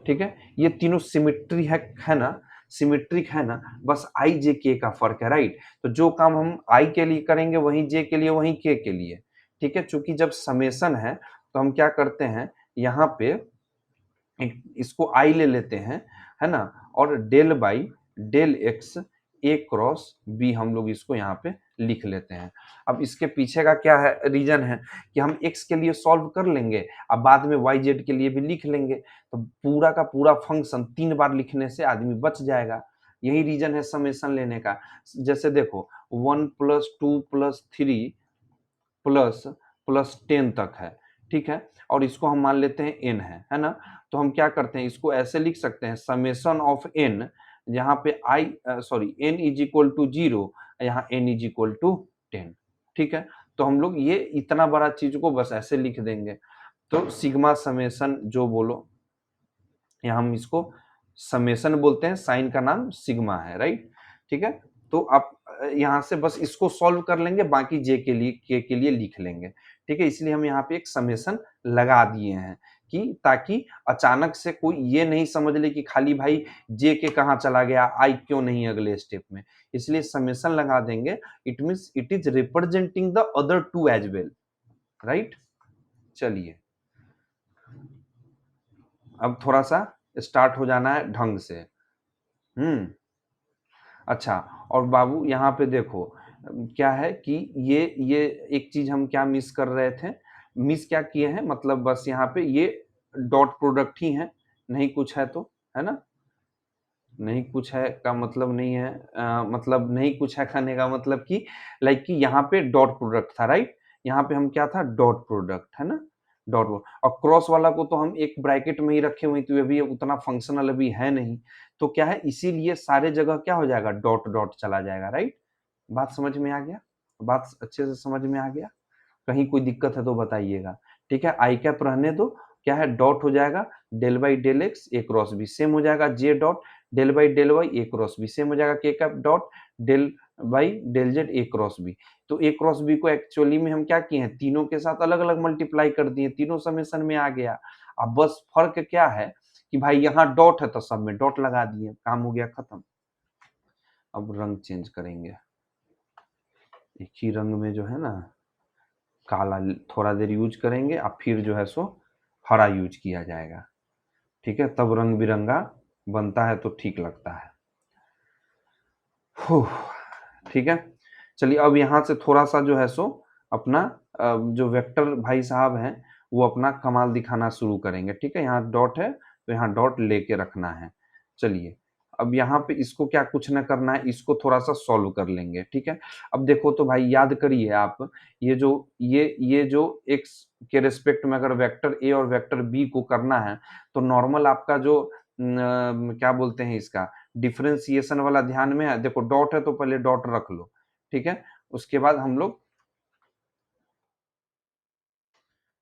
ठीक है, ये तीनों सिमिट्री है ना, सिमिट्रिक है ना, बस आई जे के का फर्क है, राइट। तो जो काम हम आई के लिए करेंगे वही जे के लिए, वही के लिए। ठीक है, चूंकि जब समेसन है तो हम क्या करते हैं, यहाँ पे इसको आई ले लेते हैं, है ना, और del by del x A cross B हम लोग इसको यहाँ पे लिख लेते हैं। अब इसके पीछे का क्या है रीजन है कि हम x के लिए सॉल्व कर लेंगे, अब बाद में y z के लिए भी लिख लेंगे, तो पूरा का पूरा फंक्शन 3 बार लिखने से आदमी बच जाएगा। यही रीजन है समेशन लेने का। जैसे देखो 1 + 2 + 3 प्लस प्लस 10 तक है, ठीक है, और इसको हम मान लेते हैं n है ना। तो हम क्या करते हैं, इसको ऐसे लिख सकते हैं समेशन ऑफ n, जहाँ पे n इज इक्वल टू 0, यहाँ n इज इक्वल टू 10, ठीक है। तो हम लोग ये इतना बड़ा चीज को बस ऐसे लिख देंगे, तो सिग्मा समेशन जो बोलो, यहाँ हम इसको समेशन बोलते हैं, साइन का नाम सिग्मा है, राइट, ठीक है। तो आप यहाँ से बस इसको सॉल्व कर लेंगे, बाकी जे के लिए के लिए लिख लेंगे, ठीक है। इसलिए हम यहाँ पे एक समेशन लगा दिए हैं कि ताकि अचानक से कोई ये नहीं समझ ले कि खाली भाई जे के कहाँ चला गया, आई क्यों नहीं अगले स्टेप में, इसलिए समेशन लगा देंगे। It means it is representing the other two as well, right. चलिए अब थोड़ा सा स्टार्ट हो जाना है ढंग से। अच्छा, और बाबू यहाँ पे देखो क्या है कि ये एक चीज हम क्या मिस कर रहे थे, मिस क्या किए हैं, मतलब बस यहाँ पे ये डॉट प्रोडक्ट ही है, नहीं कुछ है तो, है ना। नहीं कुछ है का मतलब नहीं है, मतलब नहीं कुछ है खाने का मतलब कि लाइक कि यहाँ पे डॉट प्रोडक्ट था, राइट। यहाँ पे हम क्या था, डॉट प्रोडक्ट, है ना, डॉट। और क्रॉस वाला को तो हम एक ब्रैकेट में ही रखे हुए, तो ये भी उतना फंक्शनल अभी है नहीं, तो क्या है इसीलिए सारे जगह क्या हो जाएगा, डॉट डॉट चला जाएगा, राइट। बात समझ में आ गया, बात अच्छे से समझ में आ गया, कहीं कोई दिक्कत है तो बताइएगा, ठीक है। आई कैप रहने दो, क्या है डॉट हो जाएगा, del by del x A cross B same हो जाएगा, J dot del by del Y A cross B same हो जाएगा, K cap dot del by del Z A cross B. तो ए क्रॉस बी को actually में हम क्या किए हैं, तीनों के साथ अलग अलग मल्टीप्लाई कर दिए, तीनों समेशन में आ गया। अब बस फर्क क्या है कि भाई यहाँ डॉट है तो सब में डॉट लगा दिए, काम हो गया खत्म। अब रंग चेंज करेंगे, एक ही रंग में जो है ना काला थोड़ा देर यूज करेंगे, और फिर जो है सो हरा यूज किया जाएगा, ठीक है, तब रंग बिरंगा बनता है तो ठीक लगता है। ठीक है, चलिए अब यहाँ से थोड़ा सा जो है सो अपना जो वेक्टर भाई साहब हैं वो अपना कमाल दिखाना शुरू करेंगे, ठीक है। यहाँ डॉट है तो यहाँ डॉट लेके रखना है। चलिए अब यहाँ पे इसको क्या कुछ ना करना है, इसको थोड़ा सा सॉल्व कर लेंगे, ठीक है। अब देखो तो भाई याद करिए आप, ये जो x के रिस्पेक्ट में अगर वेक्टर a और वेक्टर b को करना है, तो नॉर्मल आपका जो क्या बोलते हैं इसका डिफरेंशिएशन वाला ध्यान में है, देखो डॉट है तो पहले डॉट रख लो, ठीक है। उसके बाद हम लोग,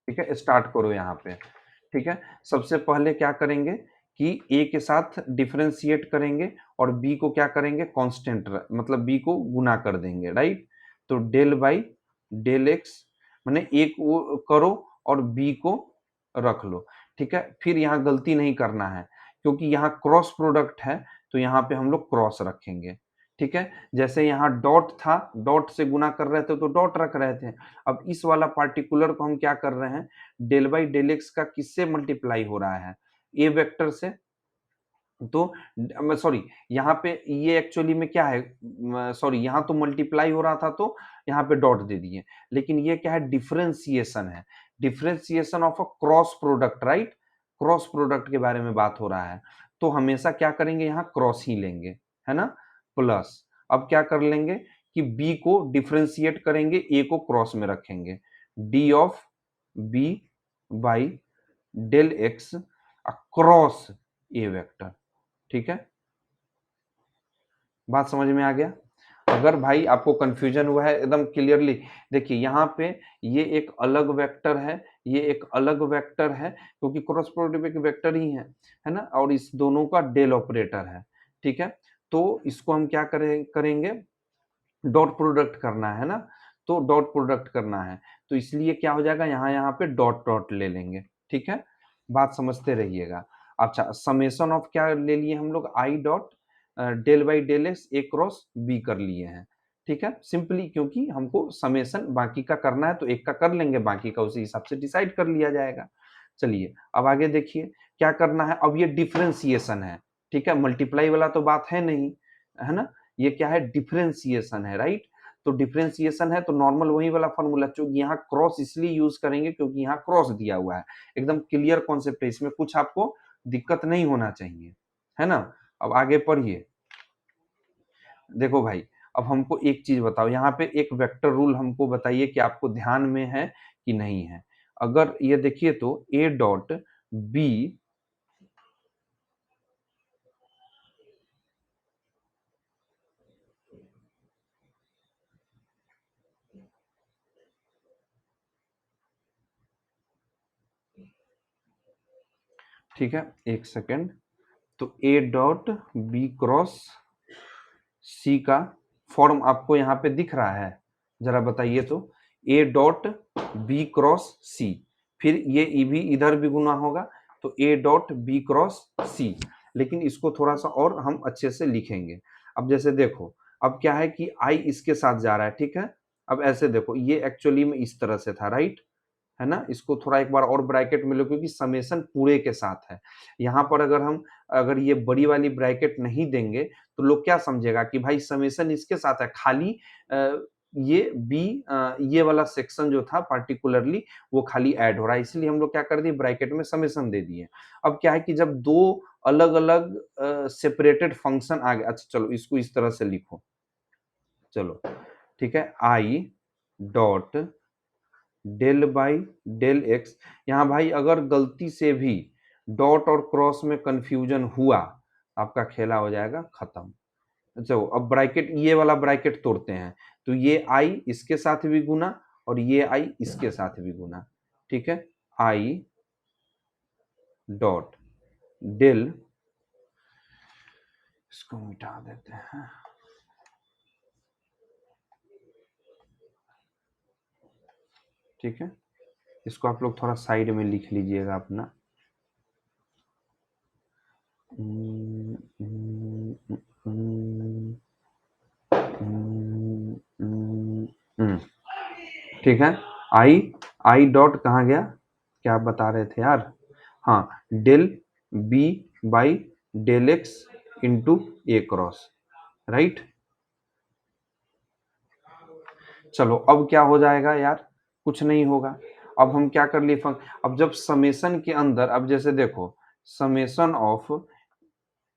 ठीक है, स्टार्ट करो यहाँ पे, ठीक है। सबसे पहले क्या करेंगे कि a के साथ डिफरेंशिएट करेंगे और b को क्या करेंगे, कांस्टेंट मतलब b को गुना कर देंगे, राइट। तो डेल बाई डेल एक्स, मैंने एक वो करो और b को रख लो, ठीक है। फिर यहाँ गलती नहीं करना है क्योंकि यहाँ क्रॉस प्रोडक्ट है, तो यहाँ पे हम लोग क्रॉस रखेंगे, ठीक है। जैसे यहाँ डॉट था, डॉट से गुना कर रहे थे तो डॉट रख रहे थे। अब इस वाला पार्टिकुलर को हम क्या कर रहे हैं, डेल बाई डेल एक्स का किससे मल्टीप्लाई हो रहा है, ए वेक्टर से। तो सॉरी यहाँ पे ये एक्चुअली में क्या है, सॉरी यहाँ तो मल्टीप्लाई हो रहा था तो यहाँ पे डॉट दे दिए, लेकिन ये क्या है, डिफरेंशिएशन है, differentiation of a cross product, right. Cross product के बारे में बात हो रहा है, तो हमेशा क्या करेंगे, यहाँ क्रॉस ही लेंगे, है ना। प्लस अब क्या कर लेंगे कि बी को डिफरेंशिएट करेंगे, ए को क्रॉस में रखेंगे, D of B by del X cross A vector, ठीक है। बात समझ में आ गया। अगर भाई आपको कंफ्यूजन हुआ है एकदम क्लियरली देखिए, यहाँ पे ये एक अलग वेक्टर है, ये एक अलग वेक्टर है, क्योंकि क्रॉस प्रोडक्ट एक वेक्टर ही है ना, और इस दोनों का डेल ऑपरेटर है, ठीक है। तो इसको हम क्या करेंगे, डॉट प्रोडक्ट करना है ना, तो डॉट प्रोडक्ट करना है, तो इसलिए क्या हो जाएगा, यहाँ पे डॉट डॉट ले लेंगे, ठीक है। बात समझते रहिएगा। अच्छा, समेशन ऑफ क्या ले लिए हम लोग, I dot del by del x A cross B कर लिए हैं, ठीक है। सिंपली क्योंकि हमको समेशन बाकी का करना है, तो एक का कर लेंगे, बाकी का उसी हिसाब से डिसाइड कर लिया जाएगा। चलिए अब आगे देखिए क्या करना है, अब ये डिफरेंशिएशन है, ठीक है, मल्टीप्लाई वाला तो बात है नहीं, है ना। ये क्या है, डिफरेंशिएशन है, राइट। तो डिफरेंशिएशन है तो नॉर्मल वही वाला फॉर्मूला, क्योंकि यहाँ क्रॉस इसलिए यूज करेंगे क्योंकि यहाँ क्रॉस दिया हुआ है। एकदम क्लियर कॉन्सेप्ट है, इसमें कुछ आपको दिक्कत नहीं होना चाहिए, है ना। अब आगे पढ़िए। देखो भाई, अब हमको एक चीज बताओ, यहाँ पे एक वेक्टर रूल हमको बताइए कि आपको ध्यान में है कि नहीं है। अगर ये देखिए तो ए डॉट बी, ठीक है, एक सेकेंड। तो ए डॉट बी क्रॉस सी का फॉर्म आपको यहाँ पे दिख रहा है, जरा बताइए तो। ए डॉट बी क्रॉस सी, फिर ये ई भी इधर भी गुना होगा, तो ए डॉट बी क्रॉस सी। लेकिन इसको थोड़ा सा और हम अच्छे से लिखेंगे। अब जैसे देखो, अब क्या है कि आई इसके साथ जा रहा है, ठीक है। अब ऐसे देखो, ये एक्चुअली में इस तरह से था, राइट, है ना। इसको थोड़ा एक बार और ब्रैकेट में लो, क्योंकि समेशन पूरे के साथ है। यहाँ पर अगर ये बड़ी वाली ब्रैकेट नहीं देंगे तो लोग क्या समझेगा कि भाई समेशन इसके साथ है, खाली ये बी, ये वाला सेक्शन जो था पार्टिकुलरली वो खाली ऐड हो रहा है, इसलिए हम लोग क्या कर दिए, ब्रैकेट में समेशन दे दिए। अब क्या है कि जब दो अलग अलग सेपरेटेड फंक्शन आ गए, अच्छा चलो इसको इस तरह से लिखो, चलो ठीक है, I dot del by del x. यहाँ भाई अगर गलती से भी डॉट और क्रॉस में कंफ्यूजन हुआ, आपका खेला हो जाएगा खत्म। अच्छा, अब ब्रैकेट, ये वाला ब्रैकेट तोड़ते हैं, तो ये आई इसके साथ भी गुना और ये आई इसके साथ भी गुना, ठीक है। आई डॉट डेल, इसको मिटा देते हैं, ठीक है। इसको आप लोग थोड़ा साइड में लिख लीजिएगा अपना। ठीक है। आई आई डॉट कहाँ गया, क्या आप बता रहे थे यार, हाँ, del B by del X into A cross, right. चलो अब क्या हो जाएगा यार, कुछ नहीं होगा। अब हम क्या कर लिए, अब जब समेशन के अंदर, अब जैसे देखो, summation of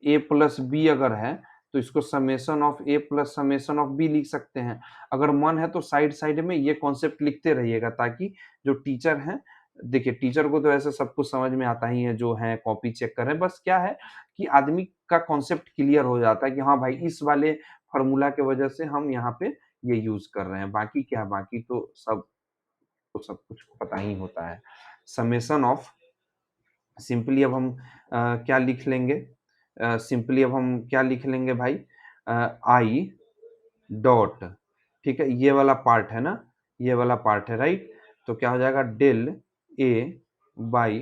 A plus B अगर है, तो इसको summation of A plus summation of B लिख सकते हैं। अगर मन है तो साइड साइड में ये कॉन्सेप्ट लिखते रहिएगा, ताकि जो टीचर हैं, देखिए टीचर को तो ऐसे सब कुछ समझ में आता ही है, जो है कॉपी चेक कर रहे हैं, बस क्या है कि आदमी का कॉन्सेप्ट क्लियर हो जाता है कि हाँ भाई इस वाले फॉर्मूला के वजह से हम यहाँ पे ये यूज कर रहे हैं। बाकी क्या, बाकी तो सब कुछ पता ही होता है। समेशन ऑफ, सिंपली अब हम क्या लिख लेंगे, सिंपली अब हम क्या लिख लेंगे भाई, आई डॉट, ठीक है, ये वाला पार्ट है ना, ये वाला पार्ट है, राइट। तो क्या हो जाएगा, डेल ए बाई,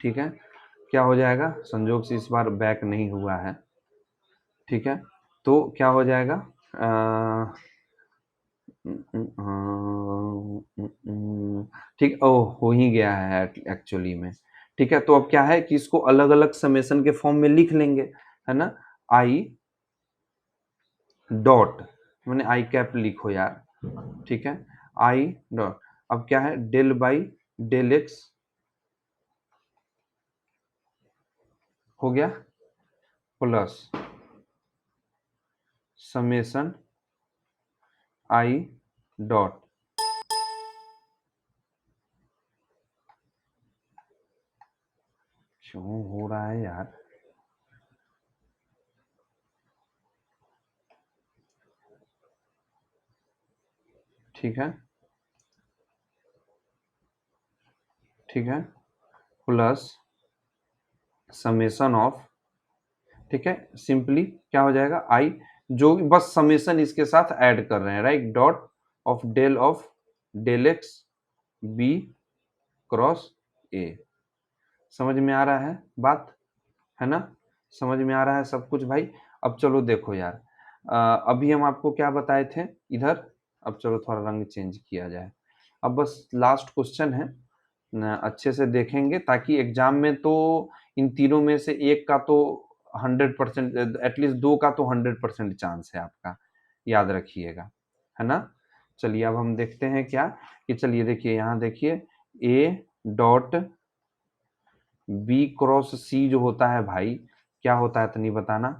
ठीक है, क्या हो जाएगा, संजोग से इस बार बैक नहीं हुआ है, ठीक है। तो क्या हो जाएगा, ठीक, ओ हो ही गया है एक्चुअली में। ठीक है, तो अब क्या है कि इसको अलग अलग समेशन के फॉर्म में लिख लेंगे, है ना। आई डॉट, मैंने आई कैप लिखो यार, ठीक है, आई डॉट, अब क्या है, डेल बाई डेल एक्स हो गया, प्लस समेशन आई डॉट, क्यों हो रहा है यार, ठीक है, ठीक है, प्लस समेशन ऑफ, ठीक है, सिंपली क्या हो जाएगा, आई, जो बस समेशन इसके साथ ऐड कर रहे हैं, right, dot of del x B cross A. समझ में आ रहा है बात, है ना, समझ में आ रहा है सब कुछ भाई। अब चलो देखो यार, अभी हम आपको क्या बताए थे इधर, अब चलो थोड़ा रंग चेंज किया जाए। अब बस लास्ट क्वेश्चन है, अच्छे से देखेंगे ताकि एग्जाम में तो इन तीनों में से एक का तो 100% एटलीस्ट दो का तो 100% चांस है आपका, याद रखिएगा, है ना। चलिए अब हम देखते हैं क्या कि चलिए देखिए यहाँ देखिए ए डॉट बी क्रॉस सी जो होता है भाई, क्या होता है तो नहीं बताना,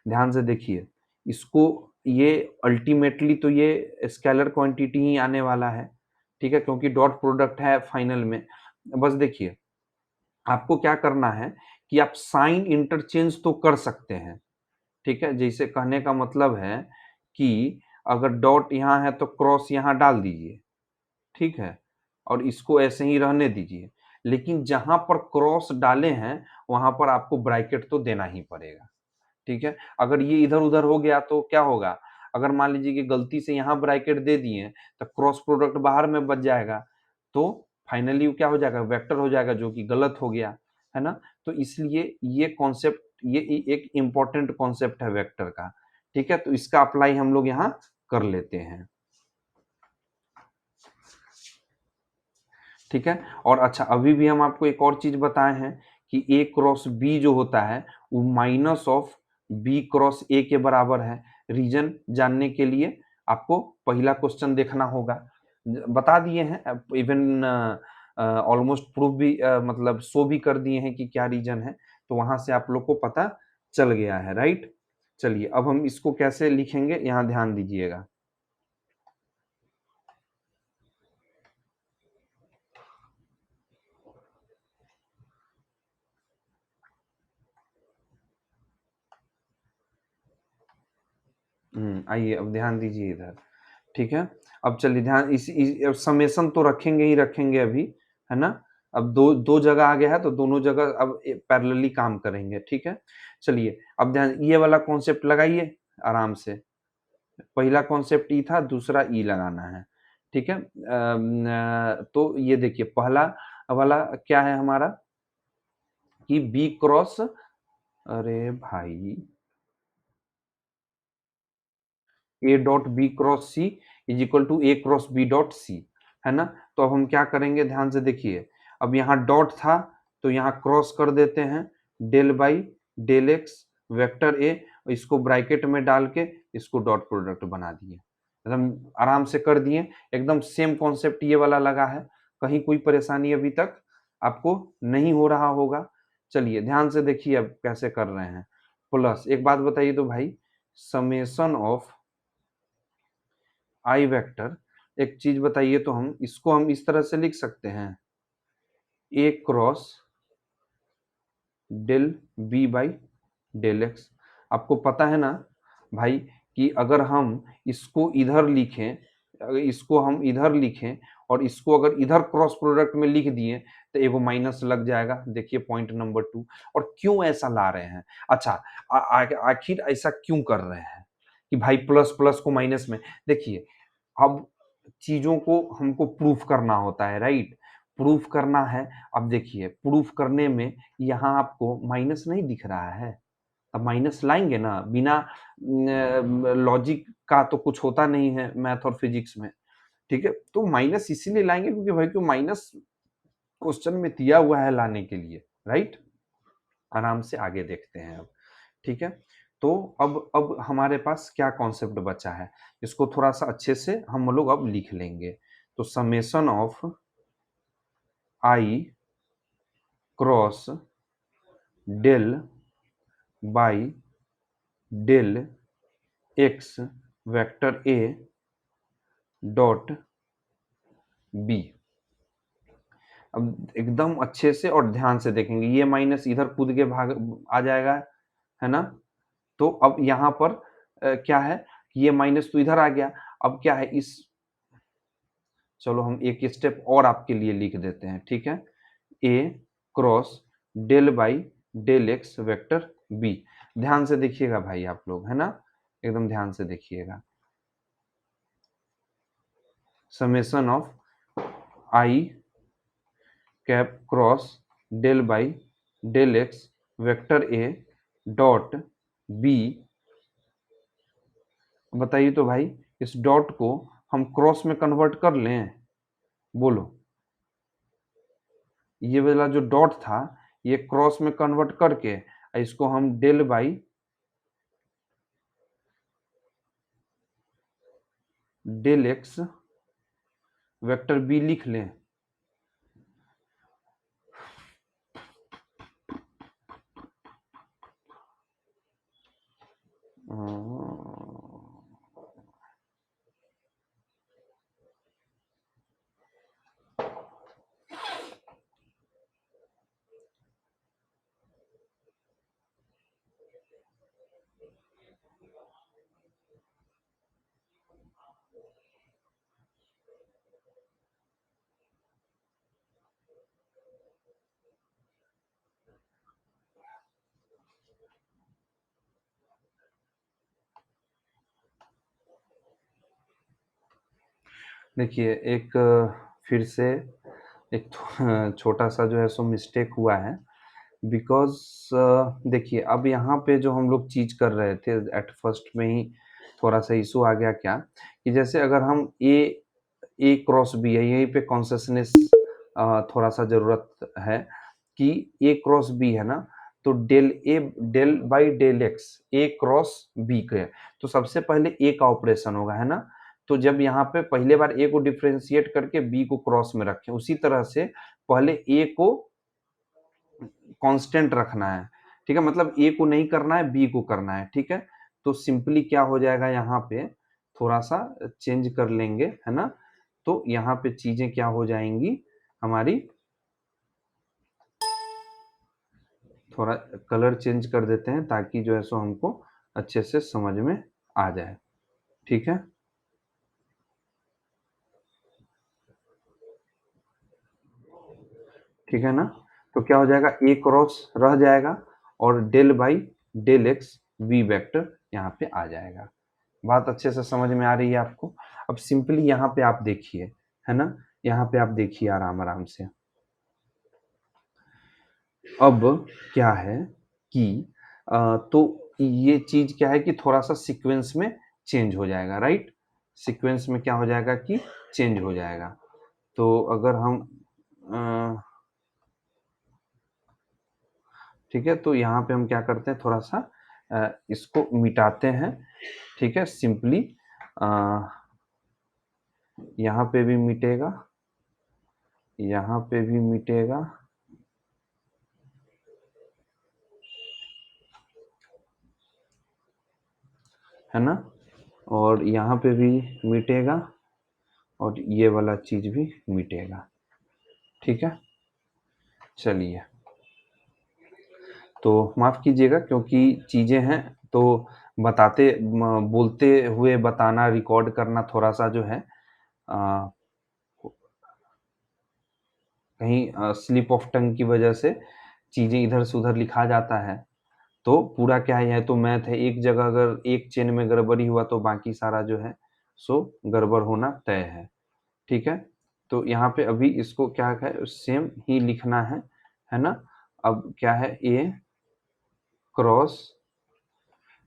ध्यान से देखिए इसको, ये अल्टीमेटली तो ये स्केलर क्वांटिटी ही आने वाला है, ठीक है, क्योंकि डॉट प्रोडक्ट है फाइनल में। बस देखिए आपको क्या करना है कि आप साइन इंटरचेंज तो कर सकते हैं, ठीक है, जैसे कहने का मतलब है कि अगर डॉट यहाँ है तो क्रॉस यहाँ डाल दीजिए, ठीक है, और इसको ऐसे ही रहने दीजिए, लेकिन जहां पर क्रॉस डाले हैं वहां पर आपको ब्रैकेट तो देना ही पड़ेगा, ठीक है। अगर ये इधर उधर हो गया तो क्या होगा, अगर मान लीजिए कि गलती से यहाँ ब्रैकेट दे दिए तो क्रॉस प्रोडक्ट बाहर में बच जाएगा, तो फाइनली क्या हो जाएगा, वेक्टर हो जाएगा, जो कि गलत हो गया, है ना। तो इसलिए ये कॉन्सेप्ट, ये एक इंपॉर्टेंट कॉन्सेप्ट है वेक्टर का, ठीक है, तो इसका अप्लाई हम लोग यहाँ कर लेते हैं, ठीक है। और अच्छा अभी भी हम आपको एक और चीज बताए हैं कि ए क्रॉस बी जो होता है वो minus of B cross A के बराबर है। रीजन जानने के लिए आपको पहला क्वेश्चन देखना होगा, बता दिए हैं, इवन ऑलमोस्ट प्रूफ भी मतलब शो भी कर दिए हैं कि क्या रीजन है, तो वहां से आप लोग को पता चल गया है, राइट। चलिए अब हम इसको कैसे लिखेंगे यहाँ ध्यान दीजिएगा। आइए अब ध्यान दीजिए इधर, ठीक है। अब चलिए ध्यान अब समेशन तो रखेंगे ही रखेंगे अभी, है ना। अब दो दो जगह आ गया है तो दोनों जगह अब पैरेलली काम करेंगे, ठीक है। चलिए अब ध्यान ये वाला कॉन्सेप्ट लगाइए आराम से, पहला कॉन्सेप्ट ई था, दूसरा ई लगाना है, ठीक है। तो ये देखिए पहला वाला क्या है हमारा कि बी क्रॉस, अरे भाई A dot B cross C is equal to A cross B dot C, है ना। तो अब हम क्या करेंगे ध्यान से देखिए, अब यहाँ डॉट था तो यहाँ क्रॉस कर देते हैं, del by del x vector A, इसको ब्रैकेट में डाल के इसको डॉट प्रोडक्ट बना दिए, एकदम आराम से कर दिए, एकदम सेम कॉन्सेप्ट ये वाला लगा है, कहीं कोई परेशानी अभी तक आपको नहीं हो रहा होगा। चलिए ध्यान से देखिए अब कैसे कर रहे हैं, प्लस एक बात बताइए तो भाई, समेशन ऑफ आई वेक्टर, एक चीज बताइए तो हम इसको हम इस तरह से लिख सकते हैं, A cross del B by del X. आपको पता है ना भाई कि अगर हम इसको इधर लिखें, अगर इसको हम इधर लिखें और इसको अगर इधर क्रॉस प्रोडक्ट में लिख दिए तो एगो माइनस लग जाएगा, देखिए पॉइंट नंबर 2। और क्यों ऐसा ला रहे हैं, अच्छा आखिर ऐसा क्यों कर रहे हैं कि भाई प्लस प्लस को माइनस में, देखिए अब चीजों को हमको प्रूफ करना होता है, राइट, प्रूफ करना है। अब देखिए प्रूफ करने में यहाँ आपको माइनस नहीं दिख रहा है, अब माइनस लाएंगे ना, बिना लॉजिक का तो कुछ होता नहीं है मैथ और फिजिक्स में, ठीक है। तो माइनस इसीलिए लाएंगे क्योंकि भाई क्यों माइनस क्वेश्चन में दिया हुआ है लाने के लिए, राइट। आराम से आगे देखते हैं अब, ठीक है। तो अब हमारे पास क्या कॉन्सेप्ट बचा है, इसको थोड़ा सा अच्छे से हम लोग अब लिख लेंगे। तो summation of I cross del by del x vector A dot B. अब एकदम अच्छे से और ध्यान से देखेंगे, ये माइनस इधर कूद के भाग आ जाएगा, है ना। तो अब यहाँ पर क्या है, ये माइनस तो इधर आ गया, अब क्या है इस, चलो हम एक स्टेप और आपके लिए लिख देते हैं, ठीक है। A cross del by del x vector B, ध्यान से देखिएगा भाई आप लोग, है ना, एकदम ध्यान से देखिएगा। Summation of I cap cross del by del x vector A dot B, बताइए तो भाई इस डॉट को हम क्रॉस में कन्वर्ट कर लें, बोलो, ये वाला जो डॉट था ये क्रॉस में कन्वर्ट करके इसको हम del by del x vector B लिख लें। देखिए एक फिर से एक छोटा सा जो है सो मिस्टेक हुआ है बिकॉज देखिए अब यहाँ पे जो हम लोग चीज कर रहे थे एट फर्स्ट में ही थोड़ा सा इशू आ गया क्या कि जैसे अगर हम ए क्रॉस बी है यहीं पे कॉन्सियसनेस थोड़ा सा जरूरत है कि ए क्रॉस बी है ना तो del by del x A cross B के तो सबसे पहले ए का ऑपरेशन होगा है ना तो जब यहाँ पे पहले बार ए को डिफ्रेंशिएट करके बी को क्रॉस में रखें उसी तरह से पहले ए को कांस्टेंट रखना है ठीक है मतलब ए को नहीं करना है बी को करना है ठीक है तो सिंपली क्या हो जाएगा यहाँ पे थोड़ा सा चेंज कर लेंगे है ना तो यहाँ पे चीजें क्या हो जाएंगी हमारी थोड़ा कलर चेंज कर देते हैं ताकि जो है सो हमको अच्छे से समझ में आ जाए ठीक है ठीक है ना तो क्या हो जाएगा ए क्रॉस रह जाएगा और del by del X V vector यहाँ पे आ जाएगा बात अच्छे से समझ में आ रही है आपको अब सिंपली यहाँ पे आप देखिए है ना यहाँ पे आप देखिए आराम आराम से अब क्या है कि तो ये चीज क्या है कि थोड़ा सा सीक्वेंस में चेंज हो जाएगा राइट सीक्वेंस में क्या हो जाएगा कि चेंज हो जाएगा तो अगर हम ठीक है तो यहाँ पे हम क्या करते हैं थोड़ा सा इसको मिटाते हैं ठीक है सिंपली यहाँ पे भी मिटेगा यहाँ पे भी मिटेगा है ना और यहाँ पे भी मिटेगा और ये वाला चीज भी मिटेगा ठीक है चलिए तो माफ कीजिएगा क्योंकि चीजें हैं तो बोलते हुए बताना रिकॉर्ड करना थोड़ा सा जो है आ, कहीं स्लिप ऑफ टंग की वजह से चीजें इधर से उधर लिखा जाता है तो पूरा क्या है तो मैथ है एक जगह अगर एक चेन में गड़बड़ी हुआ तो बाकी सारा जो है सो गड़बड़ होना तय है ठीक है तो यहाँ पे अभी इसको क्या है सेम ही लिखना है ना अब क्या है ए क्रॉस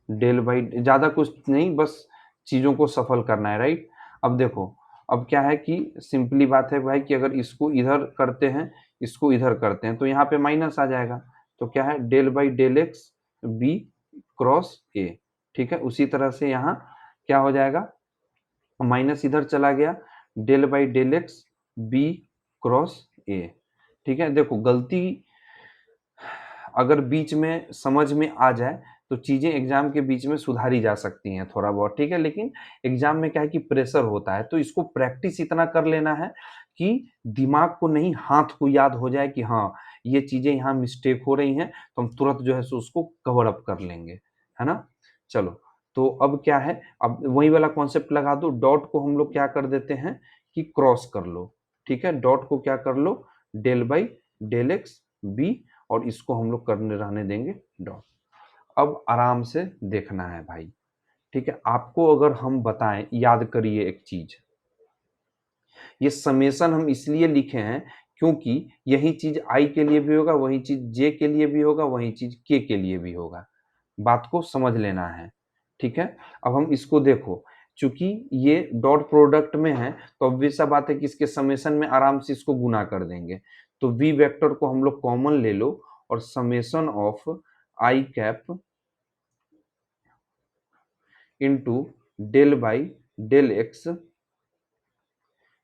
डेल बाई ज्यादा कुछ नहीं बस चीजों को सफल करना है राइट अब देखो अब क्या है कि सिंपली बात है भाई कि अगर इसको इधर करते हैं इसको इधर करते हैं तो यहाँ पे माइनस आ जाएगा तो क्या है del by del x B cross A ठीक है उसी तरह से यहाँ क्या हो जाएगा माइनस इधर चला गया del by del x B cross A ठीक है देखो गलती अगर बीच में समझ में आ जाए तो चीजें एग्जाम के बीच में सुधारी जा सकती हैं थोड़ा बहुत ठीक है लेकिन एग्जाम में क्या है कि प्रेशर होता है तो इसको प्रैक्टिस इतना कर लेना है कि दिमाग को नहीं हाथ को याद हो जाए कि हाँ ये चीजें यहाँ मिस्टेक हो रही हैं तो हम तुरंत जो है सो उसको कवर अप कर लेंगे है ना चलो तो अब क्या है अब वही वाला कॉन्सेप्ट लगा दो डॉट को हम लोग क्या कर देते हैं कि क्रॉस कर लो ठीक है डॉट को क्या कर लो del by del x B और इसको हम लोग करने रहने देंगे डॉट अब आराम से देखना है भाई ठीक है आपको अगर हम बताएं याद करिए एक चीज ये समेशन हम इसलिए लिखे हैं क्योंकि यही चीज आई के लिए भी होगा वही चीज जे के लिए भी होगा वही चीज के लिए भी होगा बात को समझ लेना है ठीक है अब हम इसको देखो चूंकि ये डॉट प्रोडक्ट में है तो ऑब्वियस सा बात है कि इसके समेशन में आराम से इसको गुना कर देंगे तो वी वेक्टर को हम लोग कॉमन ले लो और summation of I cap into del by del x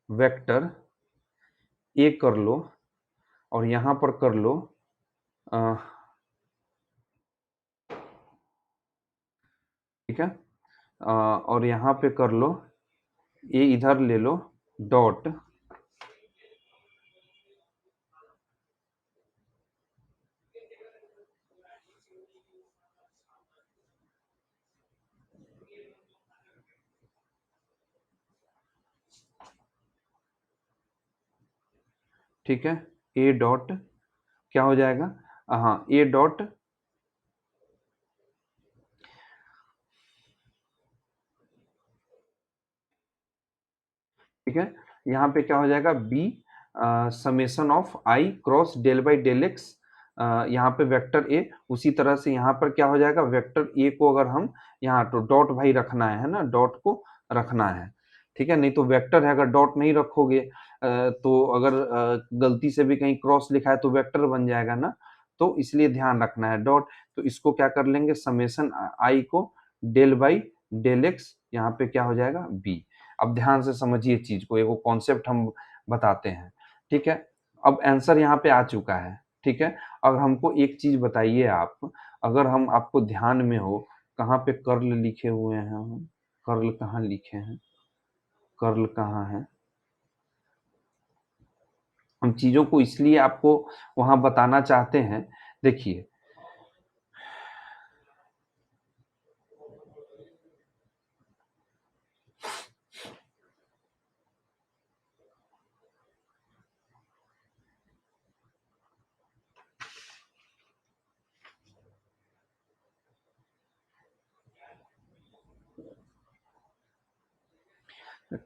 vector A कर लो और यहां पर कर लो ठीक है, और यहां पे कर लो ए इधर ले लो डॉट ठीक है, ए डॉट क्या हो जाएगा, हाँ ए डॉट ठीक है, यहाँ पे क्या हो जाएगा B summation of I cross del by del x, यहाँ पे वेक्टर ए, उसी तरह से यहाँ पर क्या हो जाएगा वेक्टर ए को अगर हम यहाँ तो डॉट भाई रखना है ना, डॉट को रखना है, ठीक है, नहीं तो वेक्टर है अगर डॉट नहीं रखोगे तो अगर गलती से भी कहीं क्रॉस लिखा है तो वेक्टर बन जाएगा ना, तो इसलिए ध्यान रखना है डॉट। तो इसको क्या कर लेंगे समेशन आई को डेल बाई डेल एक्स, यहाँ पे क्या हो जाएगा बी। अब ध्यान से समझिए चीज को, एगो कॉन्सेप्ट हम बताते हैं, ठीक है। अब आंसर यहाँ पे आ चुका है, ठीक है। अब हमको एक चीज बताइए आप, अगर हम आपको ध्यान में हो कहाँ पे कर्ल लिखे हुए हैं हम, कर्ल कहाँ लिखे हैं, कर्ल कहाँ है, हम चीजों को इसलिए आपको वहां बताना चाहते हैं, देखिए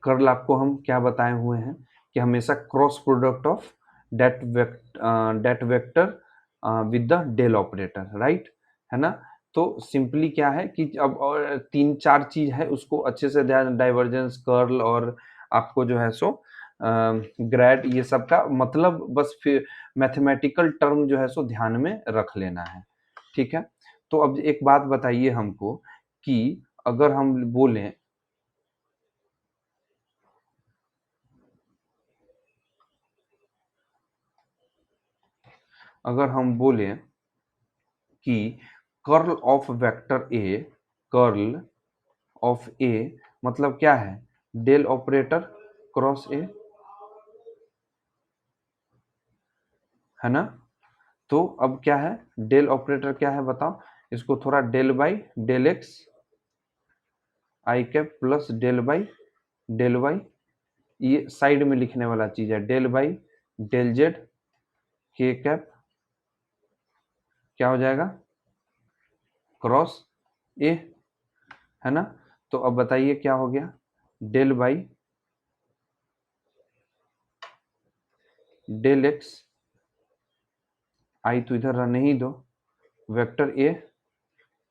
कर्ल आपको हम क्या बताए हुए हैं कि हमेशा cross product of that vector with the del operator, right, है ना। तो सिंपली क्या है कि अब और तीन चार चीज है उसको अच्छे से ध्यान, डाइवर्जेंस कर्ल और आपको जो है सो ग्रेड, ये सब का मतलब बस फिर मैथमेटिकल टर्म जो है सो ध्यान में रख लेना है, ठीक है। तो अब एक बात बताइए हमको कि अगर हम बोलें, अगर हम बोले कि curl of vector A, curl of A मतलब क्या है डेल ऑपरेटर क्रॉस ए, है ना। तो अब क्या है डेल ऑपरेटर क्या है बताओ, इसको थोड़ा del by del x I cap plus del by del Y, ये साइड में लिखने वाला चीज है, डेल बाई डेल जेड के कैप क्या हो जाएगा क्रॉस ए, है ना। तो अब बताइए क्या हो गया del by del x, I तो इधर रहने ही दो, वेक्टर ए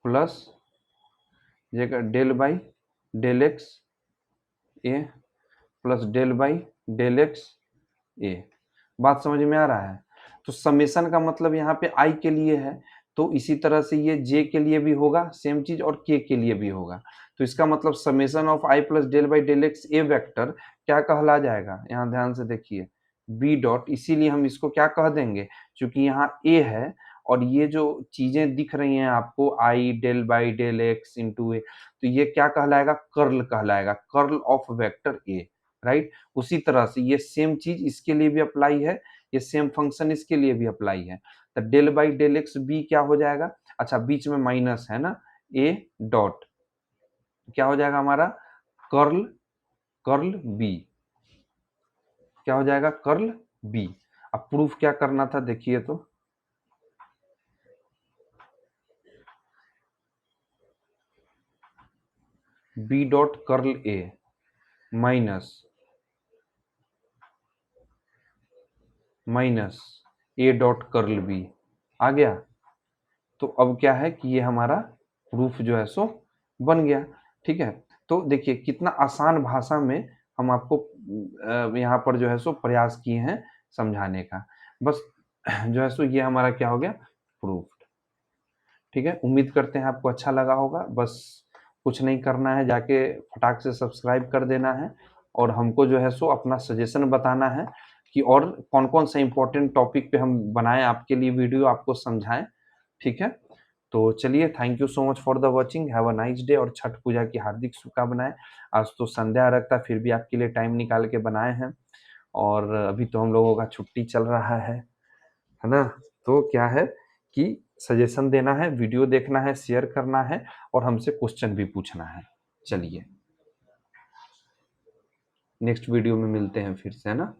प्लस जगह del by del x A plus del by del x A. बात समझ में आ रहा है। तो समेशन का मतलब यहाँ पे आई के लिए है, तो इसी तरह से ये जे के लिए भी होगा सेम चीज और के लिए भी होगा। तो इसका मतलब summation of i plus del by del x A vector क्या कहला जाएगा, यहाँ ध्यान से देखिए बी डॉट, इसीलिए हम इसको क्या कह देंगे क्योंकि यहाँ ए है और ये जो चीजें दिख रही हैं आपको I del by del X into A, तो ये क्या कहलाएगा कर्ल कहलाएगा, curl of vector A, right. उसी तरह से ये सेम चीज इसके लिए भी अप्लाई है, ये सेम फंक्शन इसके लिए भी अप्लाई है। तो del by del x B क्या हो जाएगा, अच्छा बीच में माइनस है ना, ए डॉट क्या हो जाएगा हमारा कर्ल, कर्ल बी क्या हो जाएगा कर्ल बी। अब प्रूफ क्या करना था देखिए तो, B dot curl A minus minus A dot curl B आ गया। तो अब क्या है कि ये हमारा प्रूफ जो है सो बन गया, ठीक है। तो देखिए कितना आसान भाषा में हम आपको यहाँ पर जो है सो प्रयास किए हैं समझाने का, बस जो है सो ये हमारा क्या हो गया प्रूव्ड। ठीक है, उम्मीद करते हैं आपको अच्छा लगा होगा। बस कुछ नहीं करना है, जाके फटाक से सब्सक्राइब कर देना है और हमको जो है सो अपना सजेशन बताना है कि और कौन-कौन सा इम्पोर्टेंट टॉपिक पे हम बनाएँ आपके लिए वीडियो, आपको समझाएँ। ठीक है? तो चलिए, thank you so much for the watching, have a nice day और छठ पूजा की हार्दिक शुभकामनाएँ। आज तो संध्या अर्घ था, फिर भी आपके लिए टाइम निकाल के बनाए हैं और अभी तो हम लोगों का छुट्टी चल रहा है ना? तो क्या है कि सजेशन देना है, वीडियो देखना है, शेयर करना है और हमसे क्वेश्चन भी पूछना है। चलिए, नेक्स्ट वीडियो में मिलते हैं फिर से, है ना?